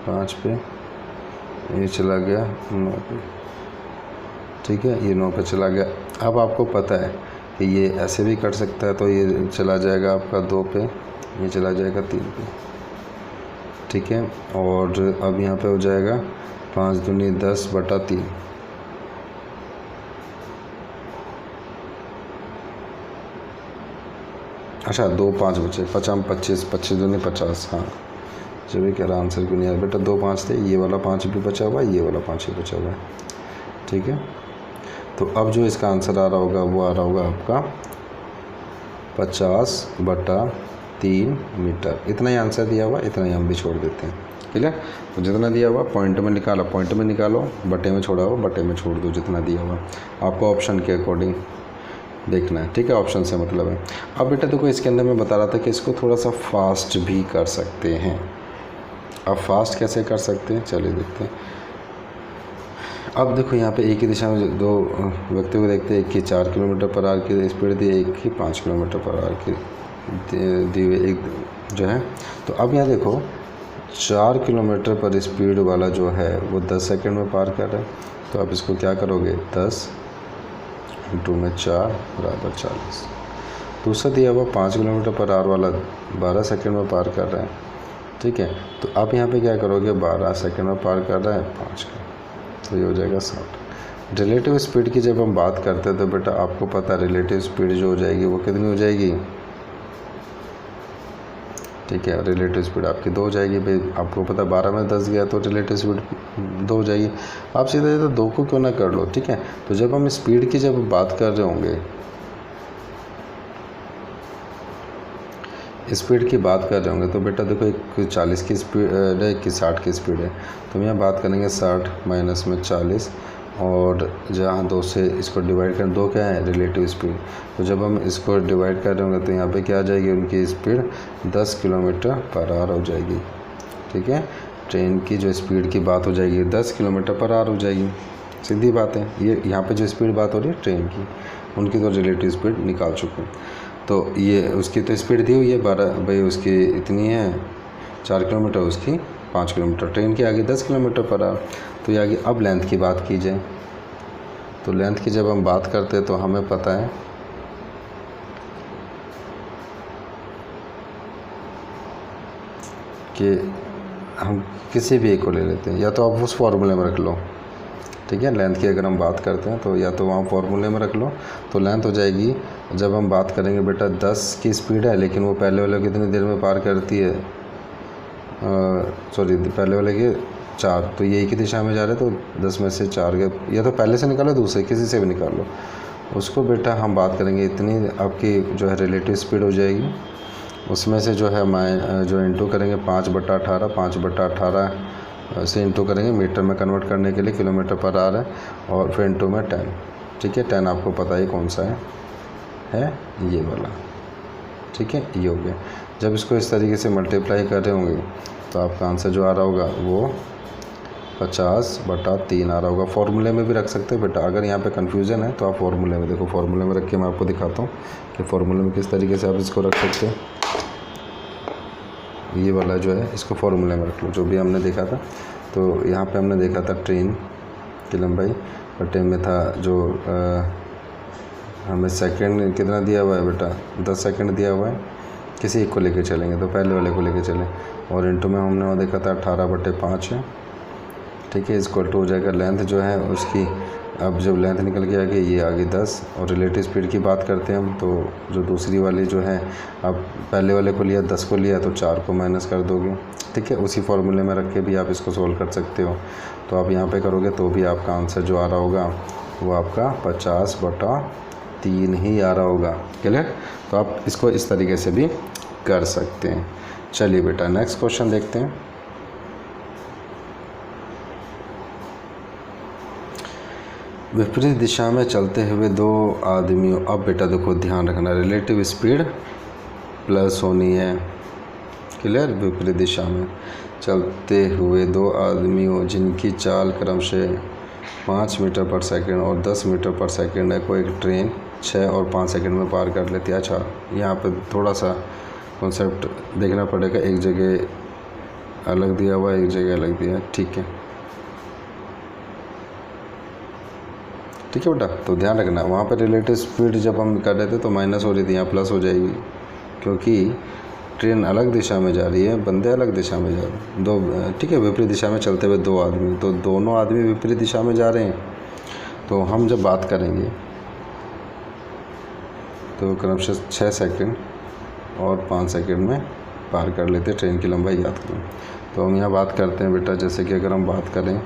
5 पे, ये चला गया 9 पे, ठीक है, ये 9 पे चला गया। अब आपको पता है कि ये ऐसे भी कट सकता है, तो ये चला जाएगा आपका 2 पे, ये चला जाएगा 3 पे, ठीक है। और अब यहाँ पे हो जाएगा 5 दूनी 10/3, अच्छा 2 5 बचे, 25 25 दूनी 50, हाँ जब भी कह रहा आंसर क्यों नहीं आया बेटा, 2 5 थे, ये वाला 5 भी बचा हुआ है, ये वाला 5 भी बचा हुआ है, ठीक है। तो अब जो इसका आंसर आ रहा होगा वो आ रहा होगा आपका 50/3 मीटर। इतना ही आंसर दिया हुआ, इतना ही हम भी छोड़ देते हैं, क्लियर। तो जितना दिया हुआ पॉइंट में निकालो, पॉइंट में निकालो, बटे में छोड़ा हुआ बटे में छोड़ दो, जितना दिया हुआ आपको ऑप्शन के अकॉर्डिंग देखना है, ठीक है, ऑप्शन से मतलब है। अब बेटा देखो इसके अंदर मैं बता रहा था कि इसको थोड़ा सा फास्ट भी कर सकते हैं। अब फास्ट कैसे कर सकते हैं, चलिए देखते हैं। अब देखो यहाँ पे एक ही दिशा में दो व्यक्तियों को देखते हैं, एक की 4 km/h की स्पीड दी है, एक की 5 km/h की दी हुई एक जो है। तो अब यहाँ देखो 4 km/h स्पीड वाला जो है वो 10 सेकंड में पार कर रहा है। तो आप इसको क्या करोगे, 10 इंटू में 4 बराबर 40। दूसरा दिया हुआ 5 km/h वाला 12 सेकंड में पार कर रहा है, ठीक है। तो आप यहाँ पे क्या करोगे, 12 सेकंड में पार कर रहा है 5 का, तो ये हो जाएगा 60। रिलेटिव स्पीड की जब हम बात करते हैं तो बेटा आपको पता है रिलेटिव स्पीड जो हो जाएगी वो कितनी हो जाएगी, ठीक है, रिलेटिव स्पीड आपकी 2 हो जाएगी। भाई आपको पता 12 में 10 गया तो रिलेटिव स्पीड 2 हो जाएगी। आप सीधा सीधा 2 को क्यों ना कर लो, ठीक है। तो जब हम स्पीड की जब बात कर रहे होंगे, स्पीड की बात कर रहे होंगे तो बेटा देखो एक 40 की स्पीड है, एक 60 की स्पीड है। तो हम यहाँ बात करेंगे 60 माइनस में 40 और जहाँ 2 से इसको डिवाइड करें, 2 क्या है रिलेटिव स्पीड। तो जब हम इसको डिवाइड कर रहे होंगे तो यहाँ पे क्या आ जाएगी, उनकी स्पीड 10 km/h हो जाएगी, ठीक है। ट्रेन की जो स्पीड की बात हो जाएगी 10 km/h हो जाएगी, सीधी बात है। ये यहाँ पे जो स्पीड बात हो रही है ट्रेन की, उनकी तो रिलेटिव स्पीड निकाल चुके हैं। तो ये उसकी तो स्पीड दी हुई है 12 भाई, उसकी इतनी है 4 किलोमीटर, उसकी 5 किलोमीटर, ट्रेन की आगे 10 किलोमीटर पर आवर। तो ये आगे अब लेंथ की बात की जाए तो लेंथ की जब हम बात करते हैं तो हमें पता है कि हम किसी भी एक को ले लेते हैं, या तो आप उस फार्मूले में रख लो, ठीक है। लेंथ की अगर हम बात करते हैं तो या तो वहाँ फार्मूले में रख लो, तो लेंथ हो जाएगी, जब हम बात करेंगे बेटा 10 की स्पीड है, लेकिन वो पहले वाले कितनी देर में पार करती है, सॉरी पहले वाले के 4, तो ये एक ही दिशा में जा रहे हैं, तो 10 में से 4 के, या तो पहले से निकालो, दूसरे किसी से भी निकाल लो उसको बेटा, हम बात करेंगे इतनी आपकी जो है रिलेटिव स्पीड हो जाएगी। उसमें से जो है जो इंटू करेंगे 5/18, 5/18 से इंटू करेंगे, मीटर में कन्वर्ट करने के लिए किलोमीटर पर आवर है, और फिर इंटू में 10, ठीक है। 10 आपको पता ही कौन सा है ये वाला, ठीक है, ये हो गया। जब इसको इस तरीके से मल्टीप्लाई कर रहे होंगे तो आपका आंसर जो आ रहा होगा वो 50/3 आ रहा होगा। फार्मूले में भी रख सकते हैं बेटा, अगर यहाँ पे कन्फ्यूज़न है तो आप फार्मूले में देखो, फार्मूले में रख के मैं आपको दिखाता हूँ कि फार्मूले में किस तरीके से आप इसको रख सकते हैं। ये वाला जो है इसको फार्मूले में रख लो, जो भी हमने देखा था। तो यहाँ पे हमने देखा था ट्रेन की लंबाई, और ट्रेन में था जो हमें सेकंड कितना दिया हुआ है बेटा, 10 सेकंड दिया हुआ है। किसी एक को लेके चलेंगे तो पहले वाले को लेके चलें, और इंटू में हमने वो देखा था 18/5 है, ठीक है। इक्वल टू हो जाएगा लेंथ जो है उसकी, अब जब लेंथ निकल के आगे ये आगे 10, और रिलेटिव स्पीड की बात करते हैं हम, तो जो दूसरी वाली जो है, अब पहले वाले को लिया 10 को लिया तो 4 को माइनस कर दोगे, ठीक है। उसी फार्मूले में रख के भी आप इसको सोल्व कर सकते हो। तो आप यहाँ पे करोगे तो भी आपका आंसर जो आ रहा होगा वो आपका 50/3 ही आ रहा होगा, क्लियर। तो आप इसको इस तरीके से भी कर सकते हैं। चलिए बेटा नेक्स्ट क्वेश्चन देखते हैं। विपरीत दिशा में चलते हुए 2 आदमियों, अब बेटा देखो ध्यान रखना, रिलेटिव स्पीड प्लस होनी है, क्लियर। विपरीत दिशा में चलते हुए 2 आदमियों जिनकी चाल क्रमशः 5 मीटर पर सेकंड और 10 मीटर पर सेकंड है, को एक ट्रेन 6 और 5 सेकंड में पार कर लेती है। अच्छा, यहाँ पे थोड़ा सा कॉन्सेप्ट देखना पड़ेगा, एक जगह अलग दिया हुआ है, एक जगह अलग दिया है, ठीक है, ठीक है बेटा। तो ध्यान रखना, वहाँ पर रिलेटिव स्पीड जब हम कर रहे थे तो माइनस हो रही थी, यहाँ प्लस हो जाएगी, क्योंकि ट्रेन अलग दिशा में जा रही है, बंदे अलग दिशा में जा रहे हैं, दो, ठीक है। विपरीत दिशा में चलते हुए 2 आदमी, तो दोनों आदमी विपरीत दिशा में जा रहे हैं। तो हम जब बात करेंगे तो क्रमशः 6 सेकंड और 5 सेकंड में पार कर लेते, ट्रेन की लंबाई याद करें। तो हम यहाँ बात करते हैं बेटा, जैसे कि अगर हम बात करें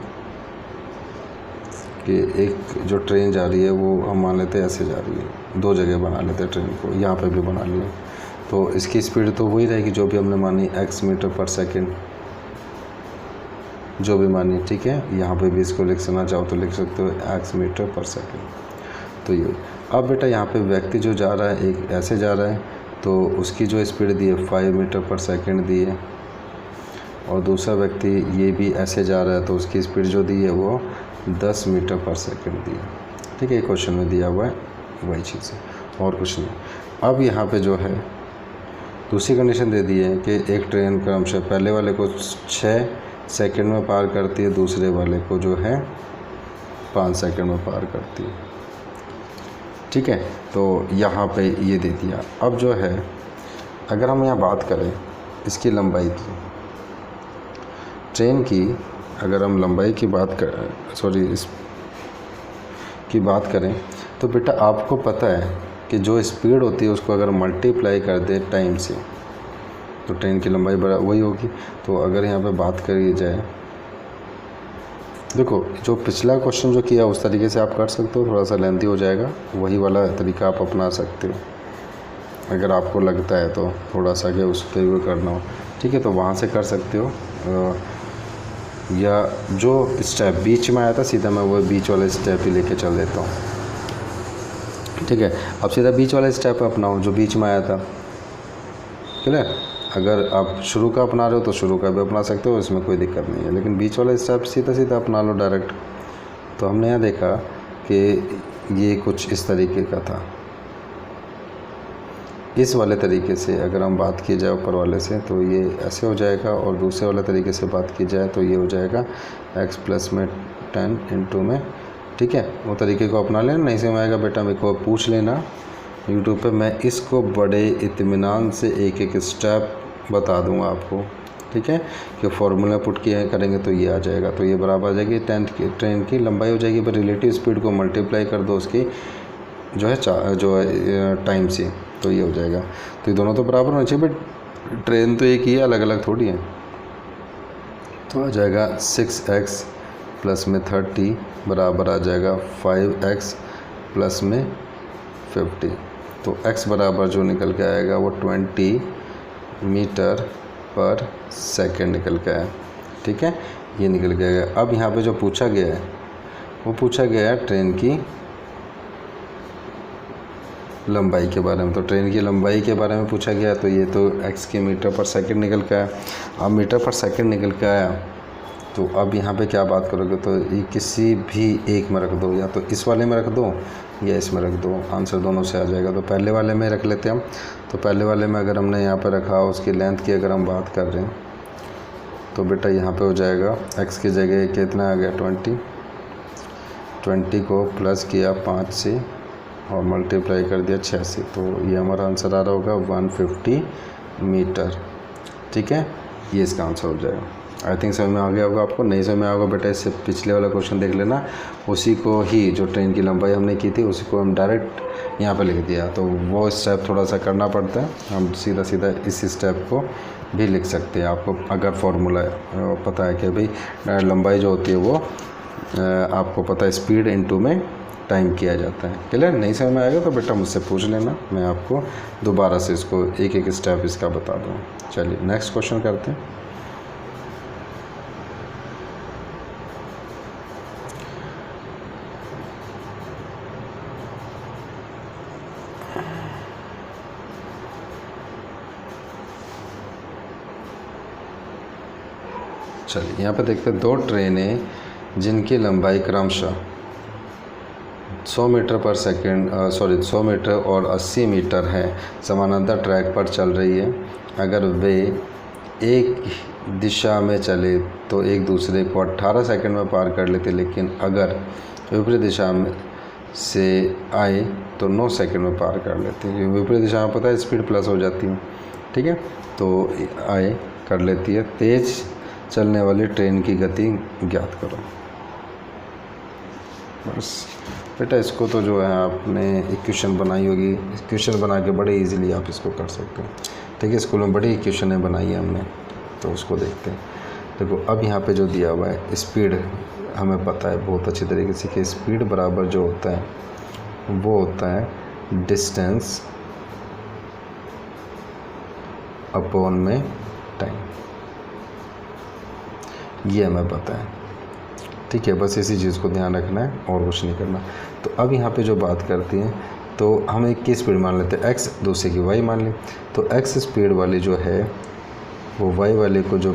कि एक जो ट्रेन जा रही है वो हम मान लेते हैं ऐसे जा रही है, 2 जगह बना लेते हैं ट्रेन को, यहाँ पे भी बना लिया, तो इसकी स्पीड तो वही रहेगी जो भी हमने मानी, x मीटर पर सेकंड जो भी मानी, ठीक है। यहाँ पे भी इसको लिखना चाहो तो लिख सकते हो x मीटर पर सेकंड। तो ये अब बेटा यहाँ पे व्यक्ति जो जा रहा है, एक ऐसे जा रहा है, तो उसकी जो स्पीड दी है 5 मीटर पर सेकंड दी है, और दूसरा व्यक्ति ये भी ऐसे जा रहा है तो उसकी स्पीड जो दी है वो 10 मीटर पर सेकंड दी है, ठीक है। क्वेश्चन में दिया हुआ है वही चीज़ है, और कुछ नहीं। अब यहाँ पे जो है दूसरी कंडीशन दे दी है कि एक ट्रेन क्रमशः पहले वाले को 6 सेकंड में पार करती है, दूसरे वाले को जो है 5 सेकंड में पार करती है, ठीक है। तो यहाँ पे ये दे दिया। अब जो है अगर हम यहाँ बात करें इसकी लंबाई की, ट्रेन की अगर हम लंबाई की बात इस की बात करें तो बेटा आपको पता है कि जो स्पीड होती है उसको अगर मल्टीप्लाई कर दे टाइम से तो ट्रेन की लंबाई बड़ा वही होगी। तो अगर यहाँ पे बात करी जाए, देखो जो पिछला क्वेश्चन जो किया उस तरीके से आप कर सकते हो, थोड़ा सा लेंथी हो जाएगा, वही वाला तरीका आप अपना सकते हो अगर आपको लगता है तो, थोड़ा सा कि उस पर भी करना हो, ठीक है, तो वहाँ से कर सकते हो। या जो स्टेप बीच में आया था सीधा मैं वो बीच वाला स्टेप ही लेके चल देता हूँ, ठीक है। अब सीधा बीच वाला स्टेप अपनाओ जो बीच में आया था, क्लियर। अगर आप शुरू का अपना रहे हो तो शुरू का भी अपना सकते हो, इसमें कोई दिक्कत नहीं है, लेकिन बीच वाला स्टेप सीधा सीधा अपना लो डायरेक्ट। तो हमने यहाँ देखा कि ये कुछ इस तरीके का था, इस वाले तरीके से अगर हम बात की जाए ऊपर वाले से तो ये ऐसे हो जाएगा, और दूसरे वाले तरीके से बात की जाए तो ये हो जाएगा x प्लस में 10 इंटू में, ठीक है। वो तरीके को अपना लेना, नहीं समझ आएगा बेटा मेरे को पूछ लेना यूट्यूब पे, मैं इसको बड़े इत्मीनान से एक एक स्टेप बता दूंगा आपको, ठीक है। कि फार्मूला पुट किया करेंगे तो ये आ जाएगा, तो ये बराबर आ जाएगी ट्रेन की लंबाई हो जाएगी पर रिलेटिव स्पीड को मल्टीप्लाई कर दो उसकी जो है टाइम से, तो ये हो जाएगा। तो ये दोनों तो बराबर होना चाहिए, बट ट्रेन तो एक ही है, अलग अलग थोड़ी है। तो आ जाएगा 6x प्लस में 30 बराबर आ जाएगा 5x प्लस में 50। तो x बराबर जो निकल के आएगा वो 20 मीटर पर सेकेंड निकल के आया, ठीक है, ये निकल के आएगा। अब यहाँ पे जो पूछा गया है वो पूछा गया है ट्रेन की लंबाई के बारे में। तो ट्रेन की लंबाई के बारे में पूछा गया, तो ये तो x के मीटर पर सेकंड निकल के आया। अब मीटर पर सेकंड निकल के आया तो अब यहाँ पे क्या बात करोगे, तो ये किसी भी एक में रख दो, या तो इस वाले में रख दो या इसमें रख दो, आंसर दोनों से आ जाएगा। तो पहले वाले में रख लेते हैं हम। तो पहले वाले में अगर हमने यहाँ पर रखा, उसकी लेंथ की अगर हम बात कर रहे हैं तो बेटा यहाँ पे हो जाएगा x की जगह कितना आ गया 20 को प्लस किया 5 से और मल्टीप्लाई कर दिया 6 से, तो ये हमारा आंसर आ रहा होगा 150 मीटर, ठीक है। ये इसका आंसर हो जाएगा। आई थिंक समझ में आ गया होगा आपको। नहीं समझ में आएगा बेटा इससे पिछले वाला क्वेश्चन देख लेना, उसी को ही जो ट्रेन की लंबाई हमने की थी उसी को हम डायरेक्ट यहाँ पे लिख दिया, तो वो स्टेप थोड़ा सा करना पड़ता है। हम सीधा सीधा इस स्टेप को भी लिख सकते हैं, आपको अगर फॉर्मूला पता है कि भाई लंबाई जो होती है वो आपको पता है स्पीड इनटू में टाइम किया जाता है। क्लियर? नहीं समझ में आएगा तो बेटा मुझसे पूछ लेना, मैं आपको दोबारा से इसको एक एक स्टेप इसका बता दूँ। चलिए नेक्स्ट क्वेश्चन करते हैं। चलिए यहाँ पे देखते हैं, दो ट्रेनें जिनकी लंबाई क्रमशः 100 मीटर पर सेकंड 100 मीटर और 80 मीटर है, समानांतर ट्रैक पर चल रही है। अगर वे एक दिशा में चले तो एक दूसरे को 18 सेकंड में पार कर लेते, लेकिन अगर विपरीत दिशा में से आए तो 9 सेकंड में पार कर लेते हैं। विपरीत दिशा में पता है स्पीड प्लस हो जाती है, ठीक है, तो आए कर लेती है। तेज़ चलने वाली ट्रेन की गति ज्ञात करो। बस बेटा इसको तो जो है आपने इक्वेशन बनाई होगी, इक्वेशन बना के बड़े इजीली आप इसको कर सकते हैं, ठीक है। स्कूल में बड़ी इक्वेशनें बनाई है हमने, तो उसको देखते हैं। देखो अब यहाँ पे जो दिया हुआ है स्पीड, हमें पता है बहुत अच्छी तरीके से कि स्पीड बराबर जो होता है वो होता है डिस्टेंस अपॉन में टाइम, ये हमें पता है, ठीक है। बस इसी चीज़ को ध्यान रखना है और कुछ नहीं करना। तो अब यहाँ पे जो बात करती हैं तो हम एक की स्पीड मान लेते हैं x, दूसरे की y मान ली। तो x स्पीड वाली जो है वो y वाले को जो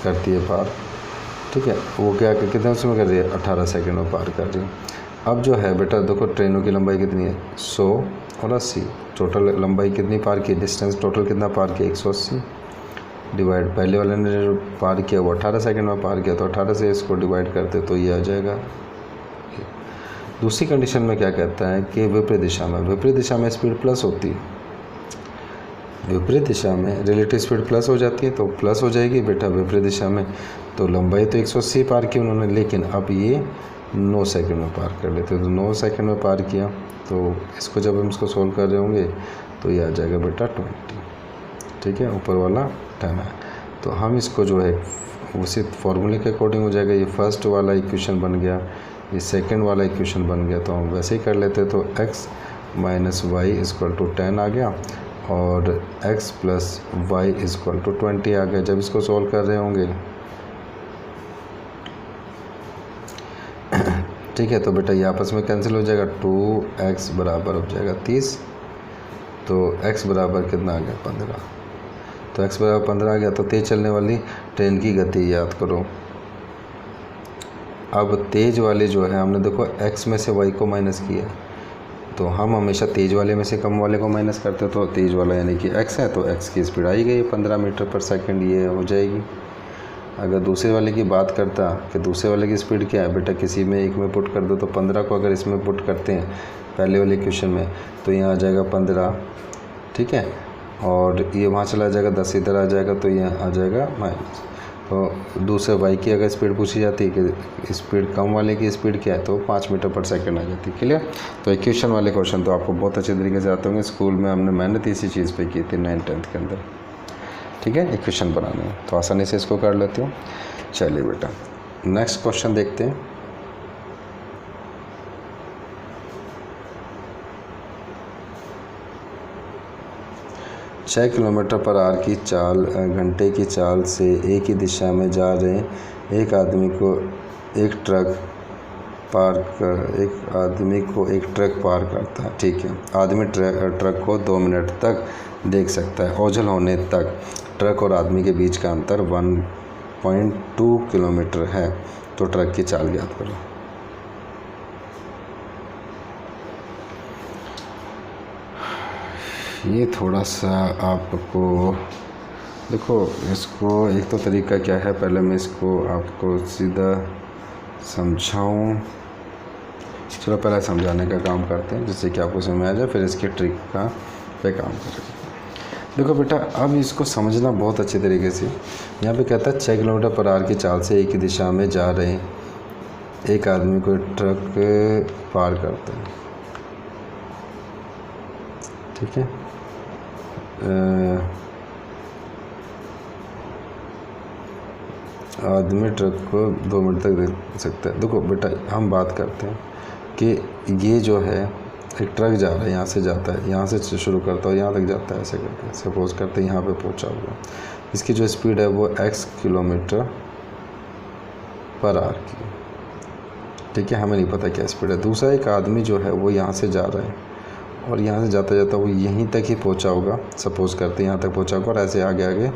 करती है पार, ठीक है, वो क्या कितने उसमें कर रही है 18 सेकंड में पार कर रही है। अब जो है बेटा देखो ट्रेनों की लंबाई कितनी है 100 और 80, टोटल लंबाई कितनी पार की, डिस्टेंस टोटल कितना पार किया 180 डिवाइड, पहले वाले ने जो पार किया वो 18 सेकंड में पार किया, तो 18 से इसको डिवाइड करते तो ये आ जाएगा। दूसरी कंडीशन में क्या कहता है कि विपरीत दिशा में स्पीड प्लस होती है, विपरीत दिशा में रिलेटिव स्पीड प्लस हो जाती है, तो प्लस हो जाएगी बेटा विपरीत दिशा में। तो लंबाई तो 180 पार की उन्होंने, लेकिन अब ये 9 सेकंड में पार कर लेते, तो 9 सेकंड में पार किया। तो इसको जब हम इसको सोल्व कर रहे होंगे तो ये आ जाएगा बेटा 20, ठीक है, ऊपर वाला 10 है। तो हम इसको जो है उसी फार्मूले के अकॉर्डिंग हो जाएगा। ये फर्स्ट वाला इक्वेशन बन गया, ये सेकंड वाला इक्वेशन बन गया, तो हम वैसे ही कर लेते। तो x minus y equal to 10 आ गया और x plus y equal to 20 आ गया। जब इसको सॉल्व कर रहे होंगे ठीक है, तो बेटा ये आपस में कैंसिल हो जाएगा, 2x बराबर हो जाएगा 30, तो x बराबर कितना आ गया 15, तो x बराबर 15 आ गया। तो तेज़ चलने वाली ट्रेन की गति याद करो। अब तेज़ वाली जो है हमने देखो x में से y को माइनस किया, तो हम हमेशा तेज़ वाले में से कम वाले को माइनस करते हैं, तो तेज़ वाला यानी कि x है, तो x की स्पीड आई गई 15 मीटर पर सेकंड, ये हो जाएगी। अगर दूसरे वाले की बात करता कि दूसरे वाले की स्पीड क्या है, बेटा किसी में एक में पुट कर दो, तो 15 को अगर इसमें पुट करते हैं पहले वाले क्वेश्चन में, तो यहाँ आ जाएगा 15, ठीक है, और ये वहाँ चला जाएगा 10 इधर आ जाएगा, तो यहाँ आ जाएगा माइनस। तो दूसरे वाई की अगर स्पीड पूछी जाती है कि स्पीड कम वाले की स्पीड क्या है, तो 5 मीटर पर सेकंड आ जाती है। क्लियर। तो इक्वेशन वाले क्वेश्चन तो आपको बहुत अच्छे तरीके से आते होंगे, स्कूल में हमने मेहनत इसी चीज़ पे की थी 9th-10th के अंदर, ठीक है, इक्वेशन बनाने में, तो आसानी से इसको कर लेते हो। चलिए बेटा नेक्स्ट क्वेश्चन देखते हैं। छः किलोमीटर पर आवर की चाल घंटे की चाल से एक ही दिशा में जा रहे एक आदमी को एक ट्रक पार करता है, ठीक है। आदमी ट्रक को 2 मिनट तक देख सकता है। ओझल होने तक ट्रक और आदमी के बीच का अंतर 1.2 किलोमीटर है, तो ट्रक की चाल ज्ञात करो। ये थोड़ा सा आपको देखो, इसको एक तो तरीका क्या है, पहले मैं इसको आपको सीधा समझाऊं। चलो पहले समझाने का काम करते हैं जिससे कि आपको समझ आ जाए, फिर इसके ट्रिक का पे काम करेंगे। देखो बेटा, अब इसको समझना बहुत अच्छे तरीके से। यहाँ पे कहता है 6 किलोमीटर पर आवर की चाल से एक ही दिशा में जा रहे एक आदमी को ट्रक पार करता है, ठीक है। आदमी ट्रक को 2 मिनट तक देख सकता है। देखो बेटा, हम बात करते हैं कि ये जो है एक ट्रक जा रहा है, यहाँ से जाता है, यहाँ से शुरू करता है, यहाँ तक जाता है, ऐसे करके सपोज करते हैं यहाँ पे पहुँचा हुआ। इसकी जो स्पीड है वो x किलोमीटर पर आवर की, ठीक है। हमें नहीं पता क्या स्पीड है। दूसरा एक आदमी जो है वो यहाँ से जा रहा है और यहाँ से जाता जाता वो यहीं तक ही पहुँचा होगा, सपोज करते हैं यहाँ तक पहुँचा होगा, और ऐसे आगे आगे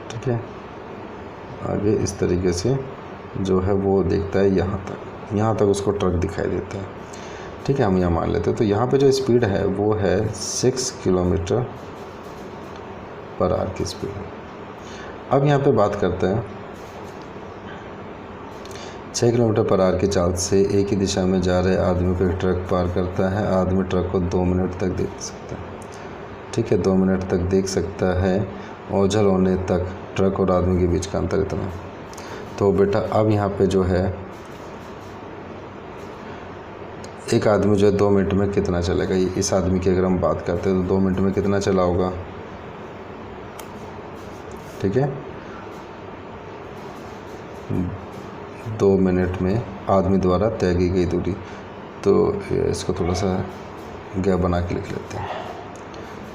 ठीक है, आगे इस तरीके से जो है वो देखता है यहाँ तक उसको ट्रक दिखाई देता है, ठीक है। हम यहाँ मान लेते हैं। तो यहाँ पे जो स्पीड है वो है 6 किलोमीटर पर आवर की स्पीड। अब यहाँ पे बात करते हैं 6 किलोमीटर पर आवर की चाल से एक ही दिशा में जा रहे आदमी को एक ट्रक पार करता है। आदमी ट्रक को 2 मिनट तक देख सकता है, ठीक है, 2 मिनट तक देख सकता है। ओझल होने तक ट्रक और आदमी के बीच का अंतर इतना। तो बेटा अब यहाँ पे जो है एक आदमी जो है 2 मिनट में कितना चलेगा, इस आदमी की अगर हम बात करते हैं तो 2 मिनट में कितना चला होगा, ठीक है। 2 मिनट में आदमी द्वारा तय की गई दूरी, तो इसको थोड़ा सा गैप बना के लिख लेते हैं,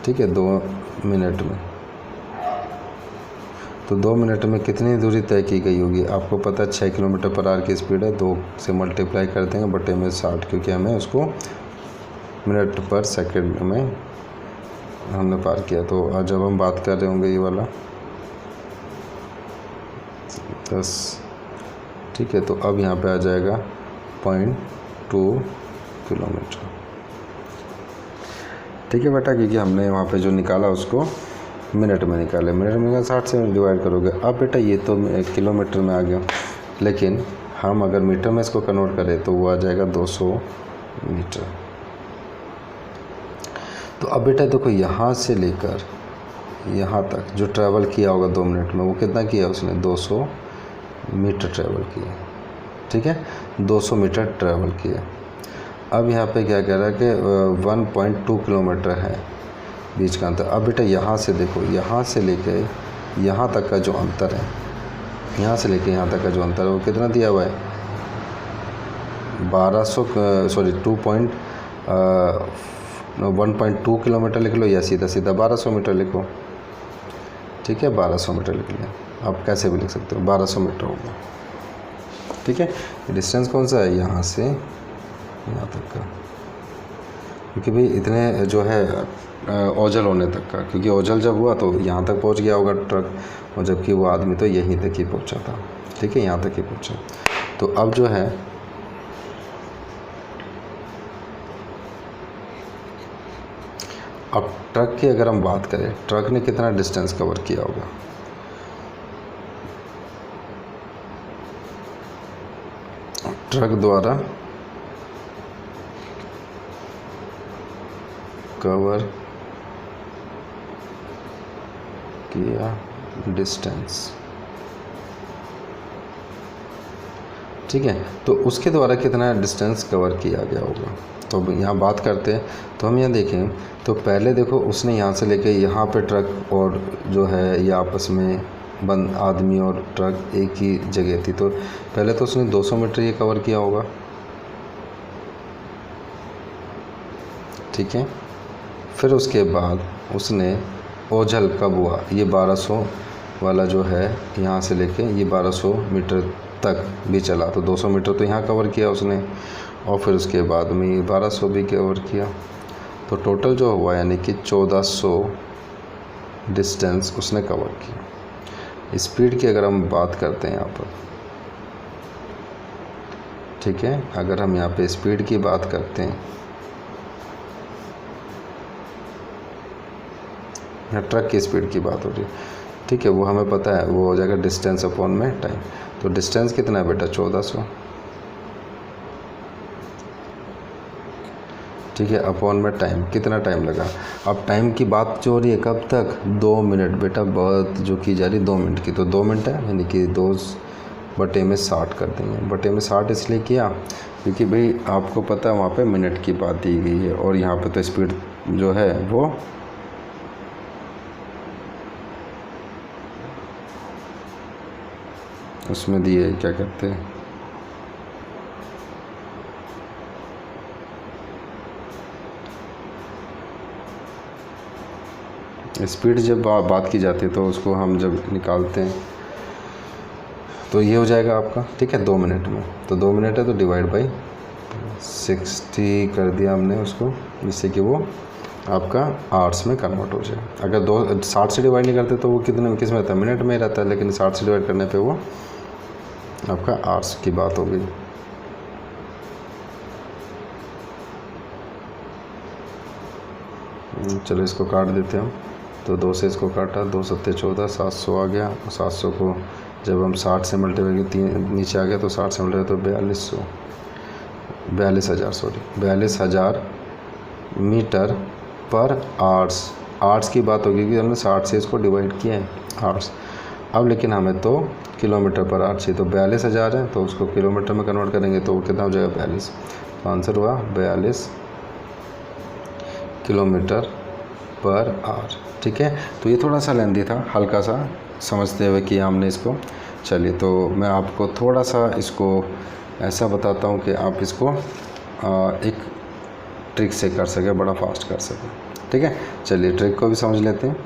ठीक है। 2 मिनट में, तो 2 मिनट में कितनी दूरी तय की गई होगी, आपको पता है 6 किलोमीटर पर आवर की स्पीड है, 2 से मल्टीप्लाई कर देंगे बटे में 60, क्योंकि हमें उसको मिनट पर सेकंड में हमने पार किया। तो आज जब हम बात कर रहे होंगे ये वाला 10, ठीक है, तो अब यहाँ पे आ जाएगा 0.2 किलोमीटर, ठीक है बेटा, क्योंकि हमने वहाँ पे जो निकाला उसको मिनट में निकाले, मिनट में 60 से डिवाइड करोगे। अब बेटा ये तो किलोमीटर में आ गया, लेकिन हम अगर मीटर में इसको कन्वर्ट करें तो वो आ जाएगा 200 मीटर। तो अब बेटा देखो, यहाँ से लेकर यहाँ तक जो ट्रैवल किया होगा 2 मिनट में, वो कितना किया उसने, 200 मीटर ट्रैवल किया, ठीक है, 200 मीटर ट्रैवल किया। अब यहाँ पे क्या कह रहा है कि 1.2 किलोमीटर है बीच का अंतर। अब बेटा यहाँ से देखो, यहाँ से लेके यहाँ तक का जो अंतर है, यहाँ से लेके यहाँ तक का जो अंतर है वो कितना दिया हुआ है, 1.2 किलोमीटर लिख लो, या सीधा सीधा 1200 मीटर लिखो, ठीक है, 1200 मीटर लिख लिया। आप कैसे भी लिख सकते हो, 1200 मीटर होगा, ठीक है। डिस्टेंस कौन सा है, यहाँ से यहाँ तक का, क्योंकि भाई इतने जो है ओझल होने तक का, क्योंकि ओझल जब हुआ तो यहाँ तक पहुँच गया होगा ट्रक, और जबकि वो आदमी तो यहीं तक ही पहुँचा था, ठीक है, यहाँ तक ही पहुँचा। तो अब जो है अब ट्रक की अगर हम बात करें, ट्रक ने कितना डिस्टेंस कवर किया होगा। ट्रक द्वारा कवर किया डिस्टेंस, ठीक है, तो उसके द्वारा कितना डिस्टेंस कवर किया गया होगा। तो अब यहाँ बात करते हैं, तो हम यहाँ देखें तो पहले देखो उसने यहाँ से लेके यहाँ पे ट्रक और जो है ये आपस में बंद आदमी और ट्रक एक ही जगह थी, तो पहले तो उसने 200 मीटर ये कवर किया होगा, ठीक है। फिर उसके बाद उसने ओझल कब हुआ, ये 1200 वाला जो है यहाँ से लेके ये 1200 मीटर तक भी चला, तो 200 मीटर तो यहाँ कवर किया उसने, और फिर उसके बाद में ये 1200 भी कवर किया, तो टोटल जो हुआ यानी कि 1400 डिस्टेंस उसने कवर किया। स्पीड की अगर हम बात करते हैं यहाँ पर, ठीक है, अगर हम यहाँ पे स्पीड की बात करते हैं, यहाँ ट्रक की स्पीड की बात हो रही है, ठीक है, वो हमें पता है वो हो जाएगा डिस्टेंस अपॉन में टाइम। तो डिस्टेंस कितना है बेटा 1400, ठीक है, अपॉन में टाइम, कितना टाइम लगा। अब टाइम की बात जो हो रही है कब तक, 2 मिनट बेटा, बात जो की जा रही 2 मिनट की, तो 2 मिनट है यानी कि 2/60 कर देंगे। बटे में 60 इसलिए किया क्योंकि भाई आपको पता है वहाँ पे मिनट की बात दी गई है, और यहाँ पे तो स्पीड जो है वो उसमें दी है, क्या कहते हैं, स्पीड जब बात की जाती है तो उसको हम जब निकालते हैं तो ये हो जाएगा आपका, ठीक है, 2 मिनट में, तो 2 मिनट है तो डिवाइड बाई 60 कर दिया हमने उसको, जिससे कि वो आपका आवर्स में कन्वर्ट हो जाए। अगर 60 से डिवाइड नहीं करते तो वो कितने में, किस में रहता है, मिनट में ही रहता है, लेकिन 60 से डिवाइड करने पे वो आपका आवर्स की बात हो गई। चलो इसको काट देते हैं हम, तो 2 से इसको काटा, 2 7 14, 700 आ गया, 700 को जब हम 60 से मल्टीप्लाई किए नीचे आ गया तो 60 से मल्टीप्लाई तो 42,000 मीटर पर आवर्स। आवर्स की बात होगी कि हमने 60 से इसको डिवाइड किया है आवर्स। अब लेकिन हमें तो किलोमीटर पर आवर्स चाहिए, तो 42,000 है तो उसको किलोमीटर में कन्वर्ट करेंगे तो वो कितना हो जाएगा 42, तो आंसर हुआ 42 किलोमीटर पर आवर, ठीक है। तो ये थोड़ा सा लेंदी था, हल्का सा समझते हुए किया हमने इसको। चलिए तो मैं आपको थोड़ा सा इसको ऐसा बताता हूँ कि आप इसको एक ट्रिक से कर सकें, बड़ा फास्ट कर सकें, ठीक है। चलिए ट्रिक को भी समझ लेते हैं।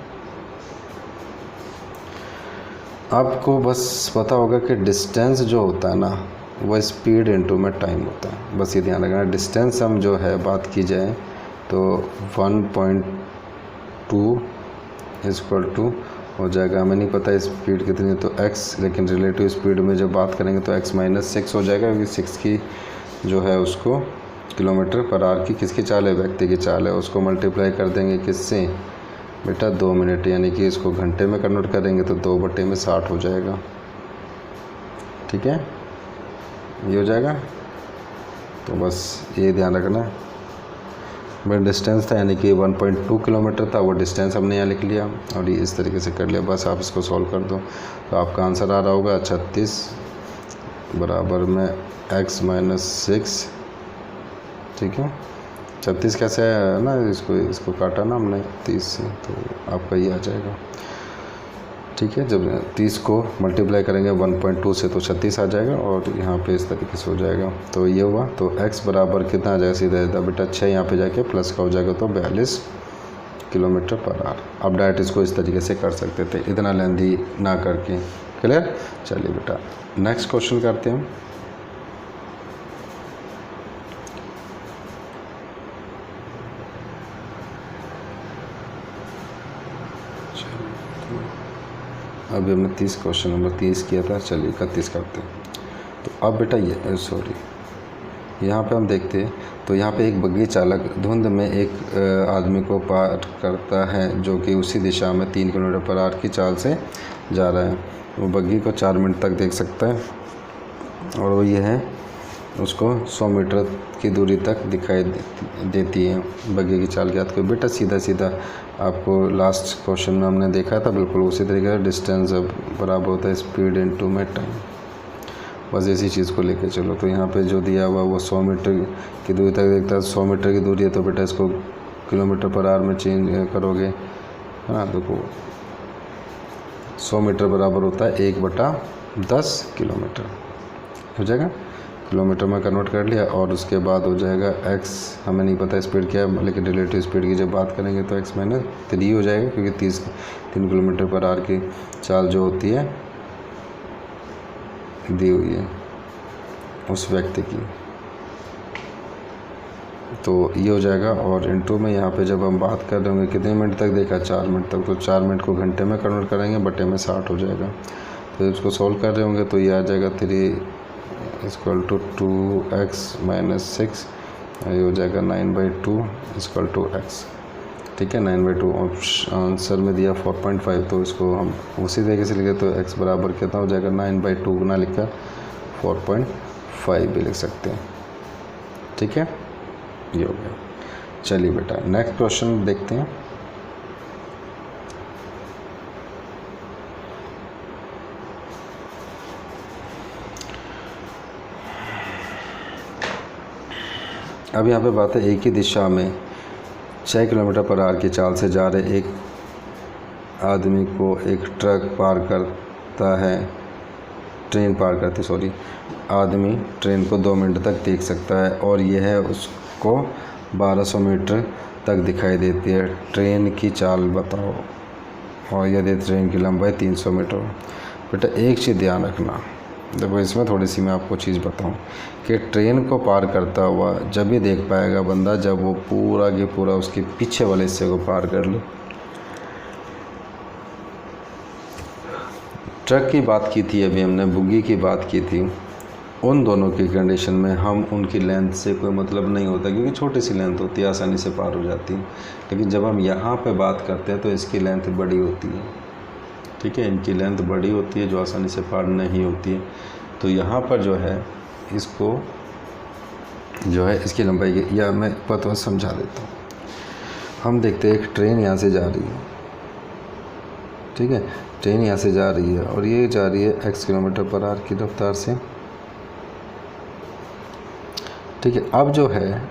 आपको बस पता होगा कि डिस्टेंस जो होता है ना वह स्पीड इनटू में टाइम होता है, बस ये ध्यान रखना। डिस्टेंस हम जो है बात की जाए तो 1.2 इक्वल टू हो जाएगा, हमें नहीं पता स्पीड कितनी है तो x, लेकिन रिलेटिव स्पीड में जब बात करेंगे तो x - 6 हो जाएगा, क्योंकि 6 की जो है उसको किलोमीटर पर आवर की किसकी चाल है, व्यक्ति की चाल है, उसको मल्टीप्लाई कर देंगे किससे बेटा 2 मिनट, यानी कि इसको घंटे में कन्वर्ट करेंगे तो 2/60 हो जाएगा, ठीक है, ये हो जाएगा। तो बस ये ध्यान रखना है। मेरा डिस्टेंस था यानी कि 1.2 किलोमीटर था, वो डिस्टेंस हमने यहाँ लिख लिया और ये इस तरीके से कर लिया। बस आप इसको सॉल्व कर दो तो आपका आंसर आ रहा होगा 36 बराबर में x - 6, ठीक है। 36 कैसे है ना, इसको काटा ना हमने 30 से, तो आपका ये आ जाएगा, ठीक है। जब 30 को मल्टीप्लाई करेंगे 1.2 से तो 36 आ जाएगा, और यहाँ पे इस तरीके से हो जाएगा। तो ये हुआ, तो x बराबर कितना आ जाएगा, सीधा सीधा बेटा 6 यहाँ पे जाके प्लस का हो जाएगा, तो 42 किलोमीटर पर आवर। अब डायरेक्ट इसको इस तरीके से कर सकते थे, इतना लेंदी ना करके। क्लियर। चलिए बेटा नेक्स्ट क्वेश्चन करते हैं। अभी हमने 30 क्वेश्चन नंबर 30 किया था, चलिए 31 करते हैं। तो अब बेटा ये सॉरी, यहाँ पे हम देखते हैं तो यहाँ पे एक बग्घी चालक धुंध में एक आदमी को पार करता है जो कि उसी दिशा में 3 किलोमीटर पर आवर की चाल से जा रहा है। वो बग्घी को 4 मिनट तक देख सकता है और वो ये है उसको 100 मीटर की दूरी तक दिखाई देती है बग्घी की चाल के हाथ को। बेटा सीधा सीधा आपको लास्ट क्वेश्चन में हमने देखा था, बिल्कुल उसी तरीके से डिस्टेंस बराबर होता है स्पीड इनटू में टाइम, बस इसी चीज़ को लेके चलो। तो यहाँ पे जो दिया हुआ वो 100 मीटर की दूरी तक देखता है, 100 मीटर की दूरी है तो बेटा इसको किलोमीटर पर आवर में चेंज करोगे, हाँ देखो 100 मीटर बराबर होता है 1/10 किलोमीटर हो जाएगा, किलोमीटर में कन्वर्ट कर लिया। और उसके बाद हो जाएगा x, हमें नहीं पता स्पीड क्या है लेकिन रिलेटिव स्पीड की जब बात करेंगे तो x - 3 हो जाएगा, क्योंकि 3 किलोमीटर पर आवर की चाल जो होती है दी हुई है उस व्यक्ति की, तो ये हो जाएगा। और इनटू में यहाँ पे जब हम बात कर रहे होंगे कितने मिनट तक देखा, 4 मिनट तक, तो 4 मिनट को घंटे में कन्वर्ट करेंगे, बटे में 60 हो जाएगा। तो इसको सॉल्व कर रहे होंगे तो ये आ जाएगा 3 = 2x - 6, ये हो जाएगा 9/2 = x, ठीक है। 9/2 आंसर में दिया 4.5, तो इसको हम उसी तरीके से लिखे तो x बराबर कितना हो जाएगा 9/2 गुना लिखकर 4.5 भी लिख सकते हैं, ठीक है। ये हो गया। चलिए बेटा नेक्स्ट क्वेश्चन देखते हैं। अब यहाँ पे बात है एक ही दिशा में 6 किलोमीटर पर आवर की चाल से जा रहे एक आदमी को एक ट्रक पार करता है, ट्रेन पार करती सॉरी आदमी ट्रेन को 2 मिनट तक देख सकता है और यह उसको 1200 मीटर तक दिखाई देती है। ट्रेन की चाल बताओ, और यदि ट्रेन की लंबाई 300 मीटर। बेटा एक चीज़ ध्यान रखना, देखो इसमें थोड़ी सी मैं आपको चीज़ बताऊं कि ट्रेन को पार करता हुआ जब भी देख पाएगा बंदा जब वो पूरा के पूरा उसके पीछे वाले हिस्से को पार कर ले। ट्रक की बात की थी अभी हमने, बुग्गी की बात की थी, उन दोनों की कंडीशन में हम उनकी लेंथ से कोई मतलब नहीं होता, क्योंकि छोटी सी लेंथ होती है आसानी से पार हो जाती है। लेकिन जब हम यहाँ पे बात करते हैं तो इसकी लेंथ बड़ी होती है, ठीक है, इनकी लेंथ बड़ी होती है जो आसानी से पार नहीं होती है। तो यहाँ पर जो है इसको जो है इसकी लंबाई, या मैं पता समझा देता हूँ। हम देखते हैं एक ट्रेन यहाँ से जा रही है, ठीक है, ट्रेन यहाँ से जा रही है और ये जा रही है x किलोमीटर पर आवर की रफ्तार से, ठीक है। अब जो है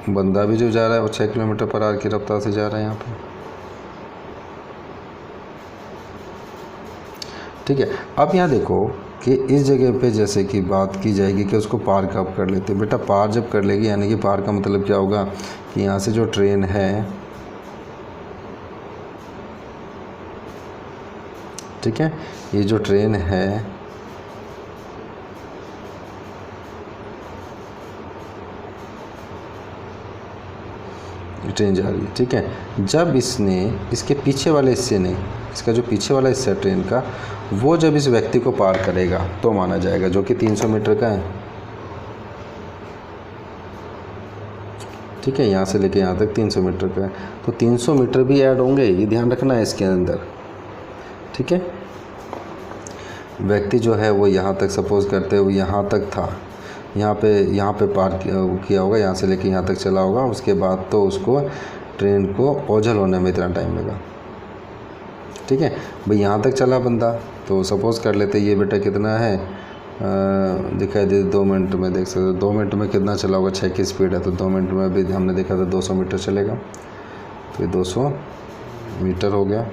बंदा भी जो जा रहा है वो 6 किलोमीटर पर आवर की रफ्तार से जा रहा है यहाँ पे, ठीक है। अब यहाँ देखो कि इस जगह पे जैसे कि बात की जाएगी कि उसको पार कब कर लेते, बेटा पार जब कर लेगी, यानी कि पार का मतलब क्या होगा कि यहाँ से जो ट्रेन है, ठीक है, ये जो ट्रेन है ट्रेन जा रही है, ठीक है। जब इसने इसके पीछे वाले हिस्से ने, इसका जो पीछे वाला हिस्सा है ट्रेन का, वो जब इस व्यक्ति को पार करेगा तो माना जाएगा, जो कि 300 मीटर का है, ठीक है। यहाँ से लेके यहाँ तक 300 मीटर का है, तो 300 मीटर भी ऐड होंगे, ये ध्यान रखना है इसके अंदर, ठीक है। व्यक्ति जो है वो यहाँ तक सपोज करते हुए यहाँ तक था, यहाँ पे पार किया होगा, यहाँ से लेके यहाँ तक चला होगा, उसके बाद तो उसको ट्रेन को ओझल होने में इतना टाइम लगा, ठीक है भाई। यहाँ तक चला बंदा, तो सपोज कर लेते ये बेटा कितना है, दिखाई दे 2 मिनट में, देख सकते 2 मिनट में कितना चला होगा, 6 की स्पीड है तो 2 मिनट में भी हमने देखा था 200 मीटर चलेगा, तो ये 200 मीटर हो गया।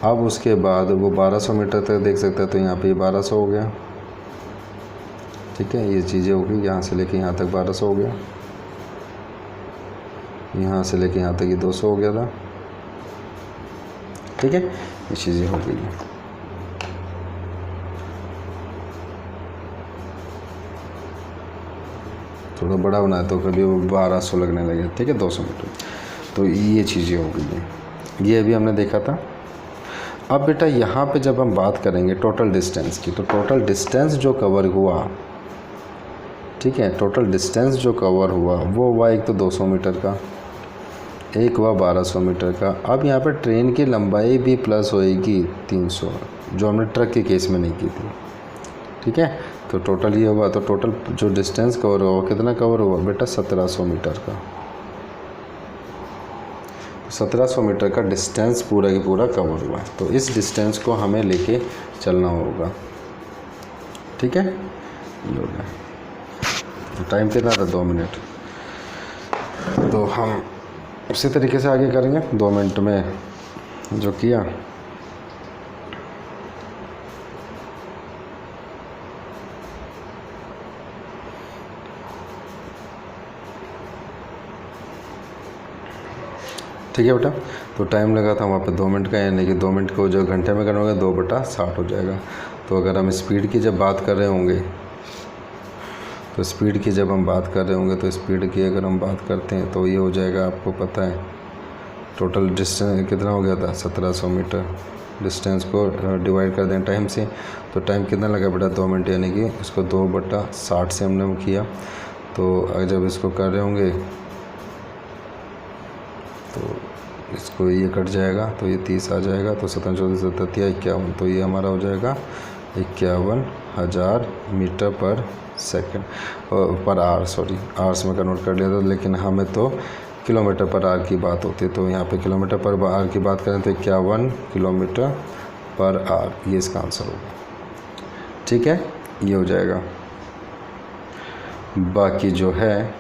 अब उसके बाद वो 1200 मीटर तक देख सकता है, तो यहाँ पे 1200 हो गया, ठीक है। ये चीज़ें होगी, यहाँ से लेके यहाँ तक 1200 हो गया, यहाँ से लेके यहाँ तक ये 200 हो गया था, ठीक है। ये चीज़ें हो गई हैं। थोड़ा बड़ा बना है तो कभी वो 1200 लगने लगे, ठीक है, 200 मीटर, तो ये चीज़ें हो गई हैं। ये अभी हमने देखा था। अब बेटा यहाँ पे जब हम बात करेंगे टोटल डिस्टेंस की, तो टोटल डिस्टेंस जो कवर हुआ, ठीक है, टोटल डिस्टेंस जो कवर हुआ वो हुआ एक तो 200 मीटर का, एक हुआ 1200 मीटर का। अब यहाँ पे ट्रेन की लंबाई भी प्लस होएगी 300, जो हमने ट्रक के केस में नहीं की थी, ठीक है। तो टोटल ये हुआ, तो टोटल जो डिस्टेंस कवर हुआ कितना कवर हुआ बेटा 1700 मीटर का। 1700 मीटर का डिस्टेंस पूरा की पूरा कवर हुआ है। तो इस डिस्टेंस को हमें लेके चलना होगा, ठीक है। ये हो गया। तो टाइम कितना था 2 मिनट, तो हम उसी तरीके से आगे करेंगे 2 मिनट में जो किया। ठीक है बेटा। तो टाइम लगा था वहाँ पे 2 मिनट का, यानी कि 2 मिनट को जो घंटे में करना होगा 2/60 हो जाएगा। तो अगर हम स्पीड की जब बात कर रहे होंगे, तो स्पीड की जब हम बात कर रहे होंगे, तो स्पीड की अगर हम बात करते हैं तो ये हो जाएगा, आपको पता है टोटल डिस्टेंस कितना हो गया था 1700 मीटर। डिस्टेंस को डिवाइड कर दें टाइम से, तो टाइम कितना लगा बेटा 2 मिनट, यानी कि इसको 2/60 से हमने किया। तो जब इसको कर रहे होंगे तो इसको ये कट जाएगा, तो ये 30 आ जाएगा, तो 17 14 17 51, तो ये हमारा हो जाएगा 51,000 मीटर पर second per hour, sorry hours में कन्वर्ट कर लिया था, लेकिन हमें तो किलोमीटर पर आवर की बात होती है। तो यहाँ पे किलोमीटर पर आवर की बात करें तो 51 किलोमीटर पर आवर, ये इसका आंसर होगा, ठीक है। ये हो जाएगा। बाकी जो है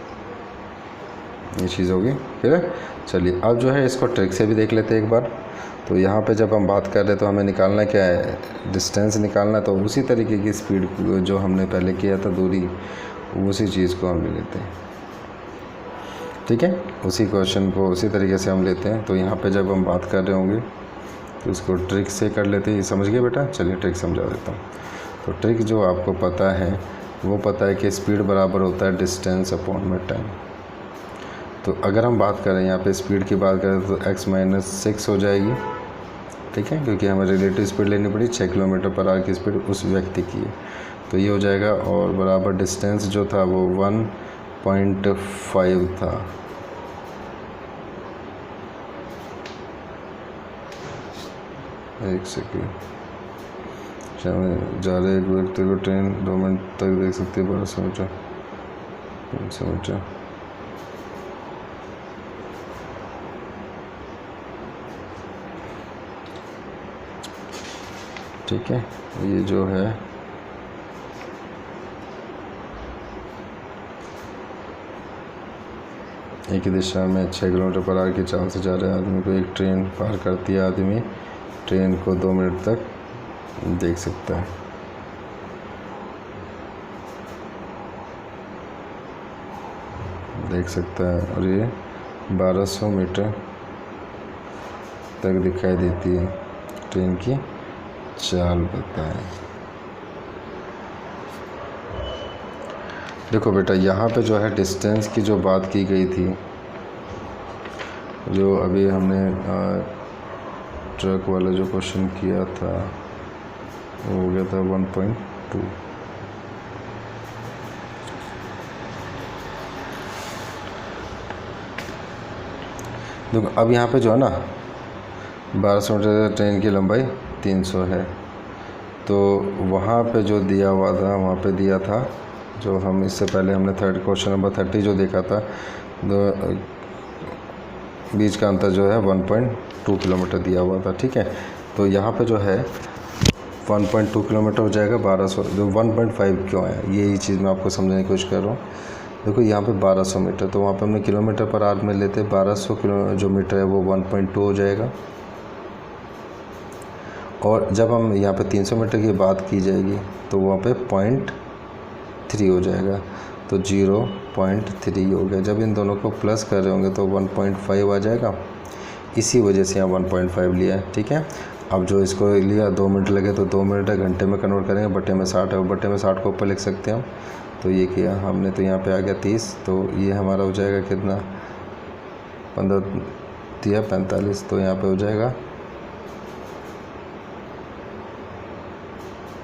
ये चीज़ होगी, ठीक है। चलिए अब जो है इसको ट्रिक से भी देख लेते हैं एक बार। तो यहाँ पे जब हम बात कर रहे हैं तो हमें निकालना क्या है, डिस्टेंस निकालना। तो उसी तरीके की स्पीड जो हमने पहले किया था दूरी, उसी चीज़ को हम ले लेते हैं, ठीक है। उसी क्वेश्चन को उसी तरीके से हम लेते हैं। तो यहाँ पे जब हम बात कर रहे होंगे तो इसको ट्रिक से कर लेते हैं। समझ गए बेटा। चलिए ट्रिक समझा देता हूँ। तो ट्रिक जो आपको पता है वो पता है कि स्पीड बराबर होता है डिस्टेंस अपॉन में टाइम। तो अगर हम बात करें यहाँ पे स्पीड की बात करें तो x-6 हो जाएगी, ठीक है, क्योंकि हमें रिलेटिव स्पीड लेनी पड़ी 6 किलोमीटर पर आवर की स्पीड उस व्यक्ति की है। तो ये हो जाएगा, और बराबर डिस्टेंस जो था वो 1.5 था। एक सेकेंड, जा रहे एक व्यक्ति को ट्रेन 2 मिनट तक देख सकती है 1200 मीटर 300 मीटर। ठीक है, ये जो है एक ही दिशा में 6 किलोमीटर पर आवर की चाल से जा रहे आदमी को एक ट्रेन पार करती है। आदमी ट्रेन को 2 मिनट तक देख सकता है। और ये 1200 मीटर तक दिखाई देती है ट्रेन की चाल बताएं। देखो बेटा, यहाँ पे जो है डिस्टेंस की जो बात की गई थी, जो अभी हमने ट्रक वाला जो क्वेश्चन किया था वो हो गया था 1.2। देखो अब यहाँ पे जो है ना 1200 मीटर ट्रेन की लंबाई 300 है। तो वहाँ पे जो दिया हुआ था, वहाँ पे दिया था जो हम इससे पहले हमने क्वेश्चन नंबर 30 जो देखा था, बीच का अंतर जो है 1.2 किलोमीटर दिया हुआ था, ठीक है। तो यहाँ पे जो है 1.2 किलोमीटर हो जाएगा 1200, जो 1.5 क्यों है यही चीज़ मैं आपको समझने की कोशिश कर रहा हूँ। देखो यहाँ पे 1200 मीटर, तो वहाँ पे हमने किलोमीटर पर आवर में लेते 1200 किलो जो मीटर है वो 1.2 हो जाएगा। और जब हम यहाँ पे 300 मीटर की बात की जाएगी तो वहाँ पे 0.3 हो जाएगा, तो 0.3 हो गया। जब इन दोनों को प्लस कर रहे होंगे तो 1.5 आ जाएगा, इसी वजह से यहाँ 1.5 लिया है, ठीक है। अब जो इसको लिया 2 मिनट लगे तो 2 मिनट घंटे में कन्वर्ट करेंगे, बटे में 60 है, बटे में 60 को ऊपर लिख सकते हैं हम। तो ये किया हमने, तो यहाँ पे आ गया 30, तो ये हमारा हो जाएगा कितना 15 या 45, तो यहाँ पे हो जाएगा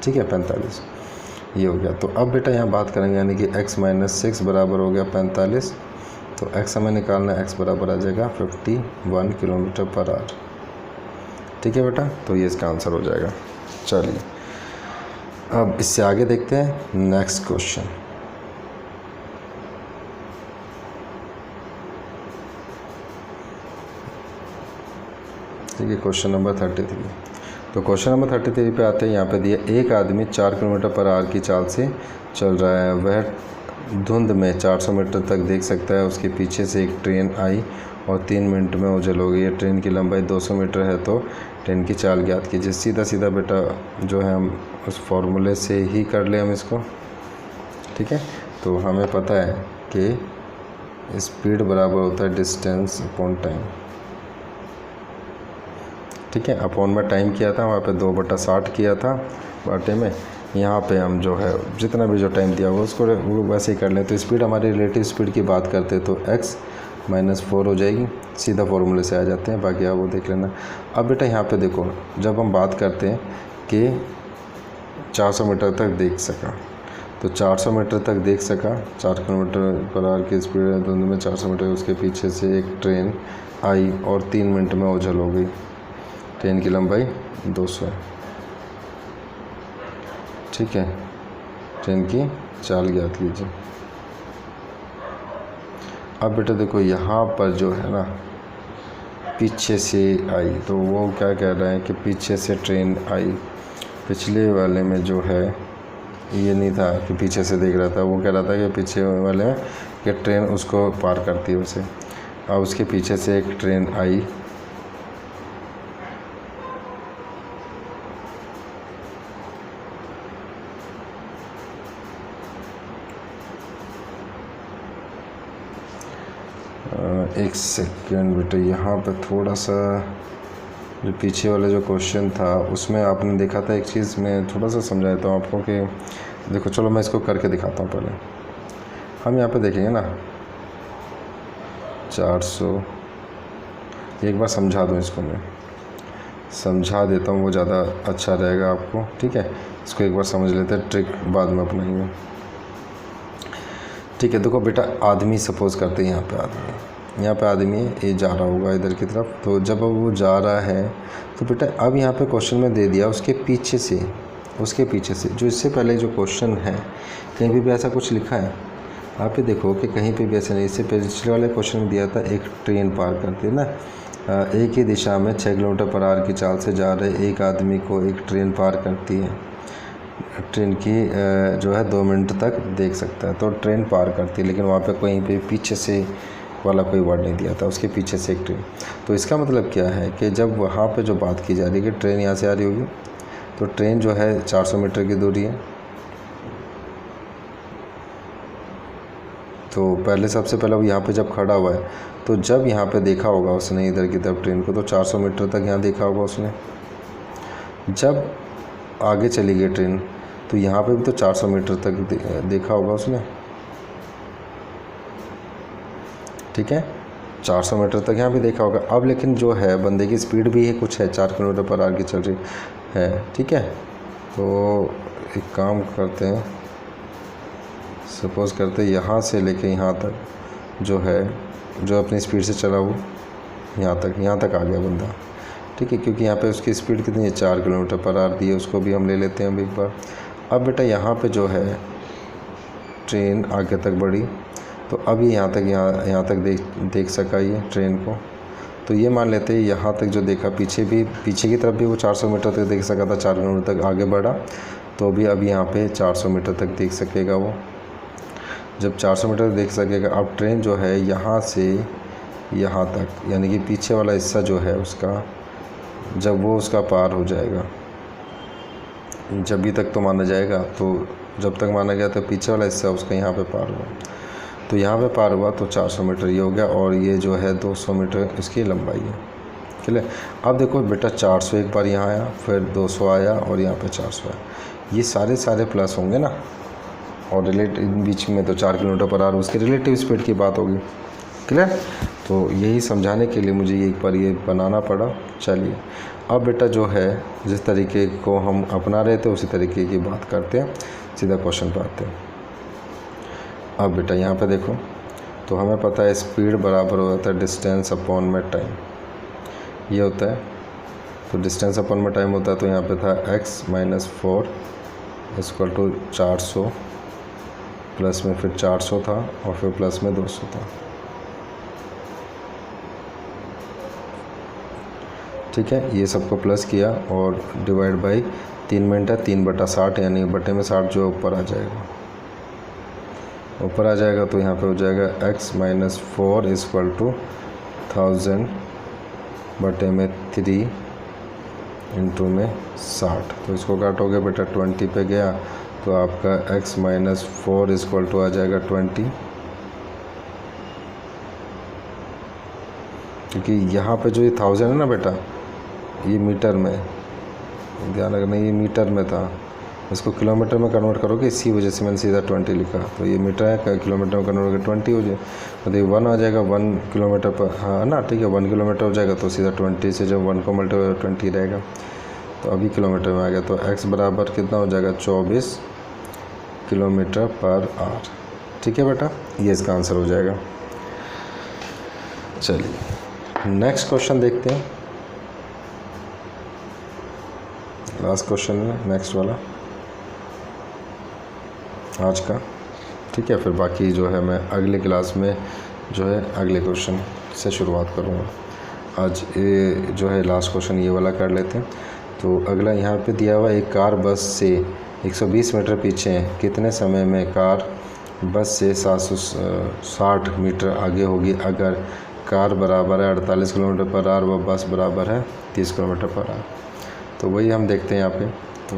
ठीक है 45 ये हो गया। तो अब बेटा यहाँ बात करेंगे यानी कि x - 6 बराबर हो गया 45। तो x हमें निकालना है, x बराबर आ जाएगा 51 किलोमीटर पर आवर। ठीक है बेटा, तो ये इसका आंसर हो जाएगा। चलिए अब इससे आगे देखते हैं नेक्स्ट क्वेश्चन। ठीक है, क्वेश्चन नंबर 33। तो क्वेश्चन नंबर 33 पे आते हैं। यहाँ पे दिया एक आदमी 4 किलोमीटर पर आवर की चाल से चल रहा है, वह धुंध में 400 मीटर तक देख सकता है। उसके पीछे से एक ट्रेन आई और 3 मिनट में ओझल हो गई। ये ट्रेन की लंबाई 200 मीटर है, तो ट्रेन की चाल ज्ञात कीजिए। सीधा सीधा बेटा जो है हम उस फॉर्मूले से ही कर लें हम इसको। ठीक है, तो हमें पता है कि स्पीड बराबर होता है डिस्टेंस अपॉन टाइम। ठीक है, अपॉन में टाइम किया था, वहाँ पे 2/60 किया था बाटे में। यहाँ पे हम जो है जितना भी जो टाइम दिया हुआ उसको वो वैसे ही कर लें। तो स्पीड हमारी रिलेटिव स्पीड की बात करते हैं तो x - 4 हो जाएगी। सीधा फॉर्मूले से आ जाते हैं, बाकी आप वो देख लेना। अब बेटा यहाँ पे देखो, जब हम बात करते हैं कि 400 मीटर तक देख सका, तो 400 मीटर तक देख सका, 4 किलोमीटर पर आवर की स्पीड है, धुंध में 400 मीटर। उसके पीछे से एक ट्रेन आई और 3 मिनट में ओझल हो गई। ट्रेन की लंबाई 200 है। ठीक है, ट्रेन की चाल ज्ञात कीजिए। अब बेटा देखो यहाँ पर जो है ना पीछे से आई, तो वो क्या कह रहा है कि पीछे से ट्रेन आई। पिछले वाले में जो है ये नहीं था कि पीछे से देख रहा था, वो कह रहा था कि पीछे वाले में कि ट्रेन उसको पार करती है उसे। अब उसके पीछे से एक ट्रेन आई, एक सेकेंड बेटा, यहाँ पे थोड़ा सा जो पीछे वाला जो क्वेश्चन था उसमें आपने देखा था एक चीज़, मैं थोड़ा सा समझा देता हूँ आपको कि देखो, चलो मैं इसको करके दिखाता हूँ। पहले हम यहाँ पे देखेंगे ना 400, एक बार समझा दूँ इसको, मैं समझा देता हूँ, वो ज़्यादा अच्छा रहेगा आपको। ठीक है, इसको एक बार समझ लेते हैं, ट्रिक बाद में अपनाएंगे। ठीक है, देखो बेटा आदमी सपोज़ करते हैं, यहाँ पे आदमी है, ये जा रहा होगा इधर की तरफ। तो जब वो जा रहा है तो बेटा अब यहाँ पे क्वेश्चन में दे दिया उसके पीछे से जो इससे पहले जो क्वेश्चन है कहीं भी ऐसा कुछ लिखा है? आप ये देखो कि कहीं पे भी ऐसा नहीं। इससे पिछले वाले क्वेश्चन में दिया था एक ट्रेन पार करती है ना, एक ही दिशा में 6 किलोमीटर पर आवर की चाल से जा रहे एक आदमी को एक ट्रेन पार करती है। ट्रेन की जो है 2 मिनट तक देख सकता है, तो ट्रेन पार करती है। लेकिन वहाँ पे कहीं पे पीछे से वाला कोई वर्ड नहीं दिया था, उसके पीछे से एक ट्रेन। तो इसका मतलब क्या है कि जब वहाँ पे जो बात की जा रही है कि ट्रेन यहाँ से आ रही होगी, तो ट्रेन जो है 400 मीटर की दूरी है। तो पहले सबसे पहले वो यहाँ पे जब खड़ा हुआ है, तो जब यहाँ पे देखा होगा उसने इधर की तरफ ट्रेन को, तो 400 मीटर तक यहाँ देखा होगा उसने। जब आगे चली गई ट्रेन, तो यहाँ पे भी तो 400 मीटर तक देखा होगा उसने। ठीक है, 400 मीटर तक यहाँ भी देखा होगा। अब लेकिन जो है बंदे की स्पीड भी है कुछ है, 4 किलोमीटर पर आवर की चल रही है। ठीक है, तो एक काम करते हैं, सपोज़ करते हैं यहाँ से लेके यहाँ तक जो है, जो अपनी स्पीड से चला वो यहाँ तक आ गया बंदा। ठीक है, क्योंकि यहाँ पे उसकी स्पीड कितनी है, 4 किलोमीटर पर आवर दी है, उसको भी हम ले लेते हैं अब एक बार। अब बेटा यहाँ पे जो है ट्रेन आगे तक बढ़ी, तो अब ये यहाँ तक देख सका ये ट्रेन को। तो ये मान लेते हैं यहाँ तक जो देखा, पीछे की तरफ भी वो 400 मीटर तक देख सका था, 4 किलोमीटर तक आगे बढ़ा, तो भी अब यहाँ पे 400 मीटर तक देख सकेगा वो। जब 400 मीटर देख सकेगा, अब ट्रेन जो है यहाँ से यहाँ तक, यानी कि पीछे वाला हिस्सा जो है उसका, जब वो उसका पार हो जाएगा, जब भी तक तो माना जाएगा, तो जब तक माना गया तो पीछे वाला हिस्सा उसका यहाँ पे पार हुआ, तो यहाँ पे पार हुआ तो 400 मीटर ये हो गया, और ये जो है 200 मीटर इसकी लंबाई है। क्लियर? अब देखो बेटा 400 एक बार यहाँ आया, फिर 200 आया और यहाँ पे 400 आया, ये सारे प्लस होंगे ना, और रिलेटिव बीच में तो 4 किलोमीटर पर आवर उसकी रिलेटिव स्पीड की बात होगी। क्लियर। तो यही समझाने के लिए मुझे एक बार ये बनाना पड़ा। चलिए अब बेटा जो है जिस तरीके को हम अपना रहे थे उसी तरीके की बात करते हैं, सीधा क्वेश्चन पे आते हैं। अब बेटा यहाँ पे देखो, तो हमें पता है स्पीड बराबर होता है डिस्टेंस अपॉन में टाइम, ये होता है। तो डिस्टेंस अपॉन में टाइम होता है, तो यहाँ पे था x - 4 इक्वल टू 400, प्लस में फिर 400 था और फिर प्लस में 200 था। ठीक है, ये सबको प्लस किया और डिवाइड बाई 3 मिनट है, 3/60 यानी बटे में 60 जो ऊपर आ जाएगा, ऊपर आ जाएगा। तो यहाँ पे हो जाएगा x - 4 इक्वल टू 1000 बटे में 3 इंटू में 60। तो इसको काटोगे बेटा 20 पे गया, तो आपका x - 4 इक्वल टू आ जाएगा 20, क्योंकि यहाँ पे जो ये 1000 है ना बेटा, ये मीटर में, ध्यान रखना ये मीटर में था, इसको किलोमीटर में कन्वर्ट करोगे, इसी वजह से मैंने सीधा 20 लिखा। तो ये मीटर है, किलोमीटर में कन्वर्ट करके 20 हो जाए, मतलब ये 1 आ जाएगा 1 किलोमीटर पर, हाँ ना, ठीक है 1 किलोमीटर हो जाएगा। तो सीधा 20 से जब 1 को मल्टीप्लाई 20 रहेगा, तो अभी किलोमीटर में आ गया। तो x बराबर कितना हो जाएगा 24 किलोमीटर पर आवर। ठीक है बेटा, ये इसका आंसर हो जाएगा। चलिए नेक्स्ट क्वेश्चन देखते हैं, लास्ट क्वेश्चन है नेक्स्ट वाला आज का। ठीक है, फिर बाकी जो है मैं अगले क्लास में जो है अगले क्वेश्चन से शुरुआत करूँगा। आज ये जो है लास्ट क्वेश्चन ये वाला कर लेते हैं। तो अगला यहाँ पे दिया हुआ, एक कार बस से 120 मीटर पीछे है, कितने समय में कार बस से 760 मीटर आगे होगी अगर कार बराबर है 48 किलोमीटर पर आवर व बस बराबर है 30 किलोमीटर पर आवर। तो वही हम देखते हैं यहाँ पे। तो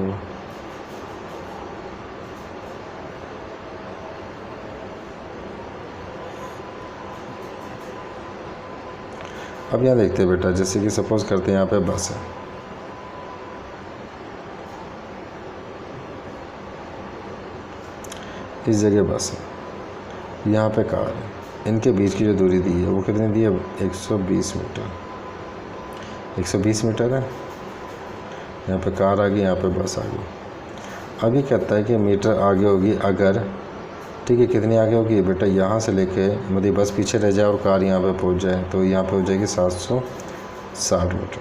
अब यहाँ देखते हैं बेटा, जैसे कि सपोज करते हैं यहाँ पे बस है, इस जगह बस है, यहाँ पे कार है, इनके बीच की जो दूरी दी है वो कितनी दी है 120 मीटर। 120 मीटर है, यहाँ पे कार आ गई, यहाँ पे बस आ गई। अभी कहता है कि मीटर आगे होगी अगर, ठीक है कितनी आगे होगी बेटा, यहाँ से लेके मतलब बस पीछे रह जाए और कार यहाँ पे पहुँच जाए, तो यहाँ पे हो जाएगी 760 मीटर।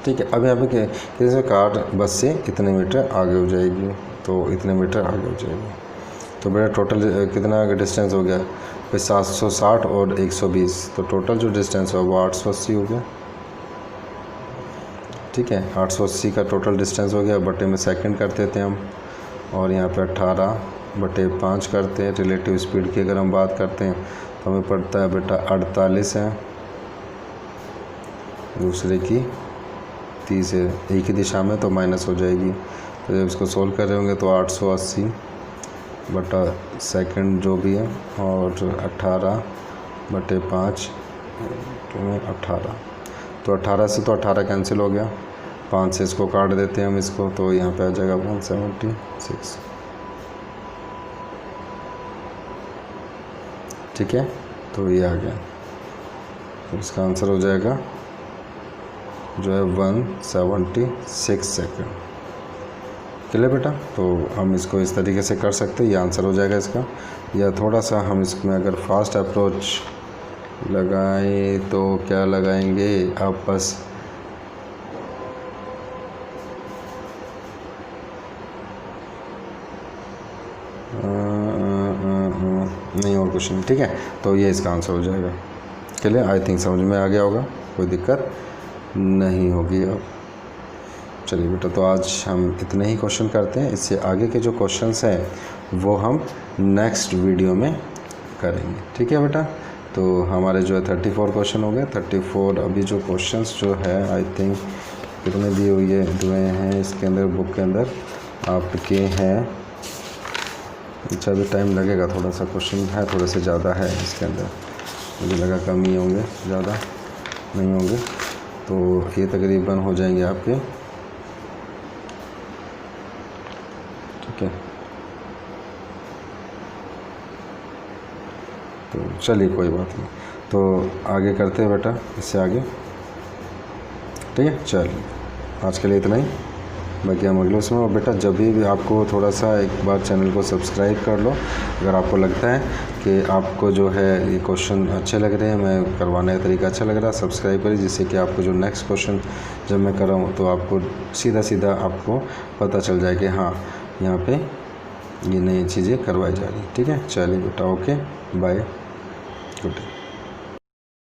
ठीक है, अब यहाँ पे जैसे कार बस से इतने मीटर आगे हो जाएगी, तो इतने मीटर आगे हो जाएगी। तो बेटा टोटल कितना डिस्टेंस हो गया भाई 760 और 120, तो टोटल जो डिस्टेंस है वो 880 हो गया। ठीक है, 880 का टोटल डिस्टेंस हो गया, बटे में सेकंड कर देते हैं हम, और यहाँ पे 18/5 करते हैं। रिलेटिव स्पीड की अगर हम बात करते हैं तो हमें पड़ता है बेटा 48 है, दूसरे की 30 है, एक ही दिशा में तो माइनस हो जाएगी। तो जब इसको सोल्व कर रहे होंगे तो 880 बटा सेकंड जो भी है, और 18/5 तो 18, तो 18 से तो 18 कैंसिल हो गया, 5 से इसको काट देते हैं हम इसको, तो यहाँ पे आ जाएगा 176। ठीक है, तो ये आ गया, तो इसका आंसर हो जाएगा जो है 176 सेकंड। चलिए बेटा, तो हम इसको इस तरीके से कर सकते हैं, ये आंसर हो जाएगा इसका। या थोड़ा सा हम इसमें अगर फास्ट अप्रोच लगाएं तो क्या लगाएंगे आप, बस नहीं और कुछ नहीं। ठीक है, तो ये इसका आंसर हो जाएगा। चलिए, आई थिंक समझ में आ गया होगा, कोई दिक्कत नहीं होगी अब। चलिए बेटा, तो आज हम इतने ही क्वेश्चन करते हैं, इससे आगे के जो क्वेश्चंस हैं वो हम नेक्स्ट वीडियो में करेंगे। ठीक है बेटा, तो हमारे जो है 34 क्वेश्चन हो गए। 34 अभी जो क्वेश्चंस जो है आई थिंक कितने दिए हुए हैं इसके अंदर, बुक के अंदर आपके हैं। अच्छा, अभी टाइम लगेगा थोड़ा सा, क्वेश्चन है थोड़े से ज़्यादा है इसके अंदर, मुझे लगा कम ही होंगे, ज़्यादा नहीं होंगे। तो ये तकरीबन हो जाएंगे आपके, ठीक है, तो चलिए कोई बात नहीं, तो आगे करते हैं बेटा, इससे आगे। ठीक है, चलिए आज के लिए इतना ही, बाकी हम अगले उसमें। और बेटा जब भी आपको थोड़ा सा एक बार चैनल को सब्सक्राइब कर लो, अगर आपको लगता है कि आपको जो है ये क्वेश्चन अच्छे लग रहे हैं, मैं करवाने का तरीका अच्छा लग रहा है, सब्सक्राइब करिए, जिससे कि आपको जो नेक्स्ट क्वेश्चन जब मैं कराऊँ तो आपको सीधा सीधा आपको पता चल जाए कि हाँ यहाँ पे ये नई चीज़ें करवाई जा रही। ठीक है, चलिए बेटा, ओके, बाय, गुड डे।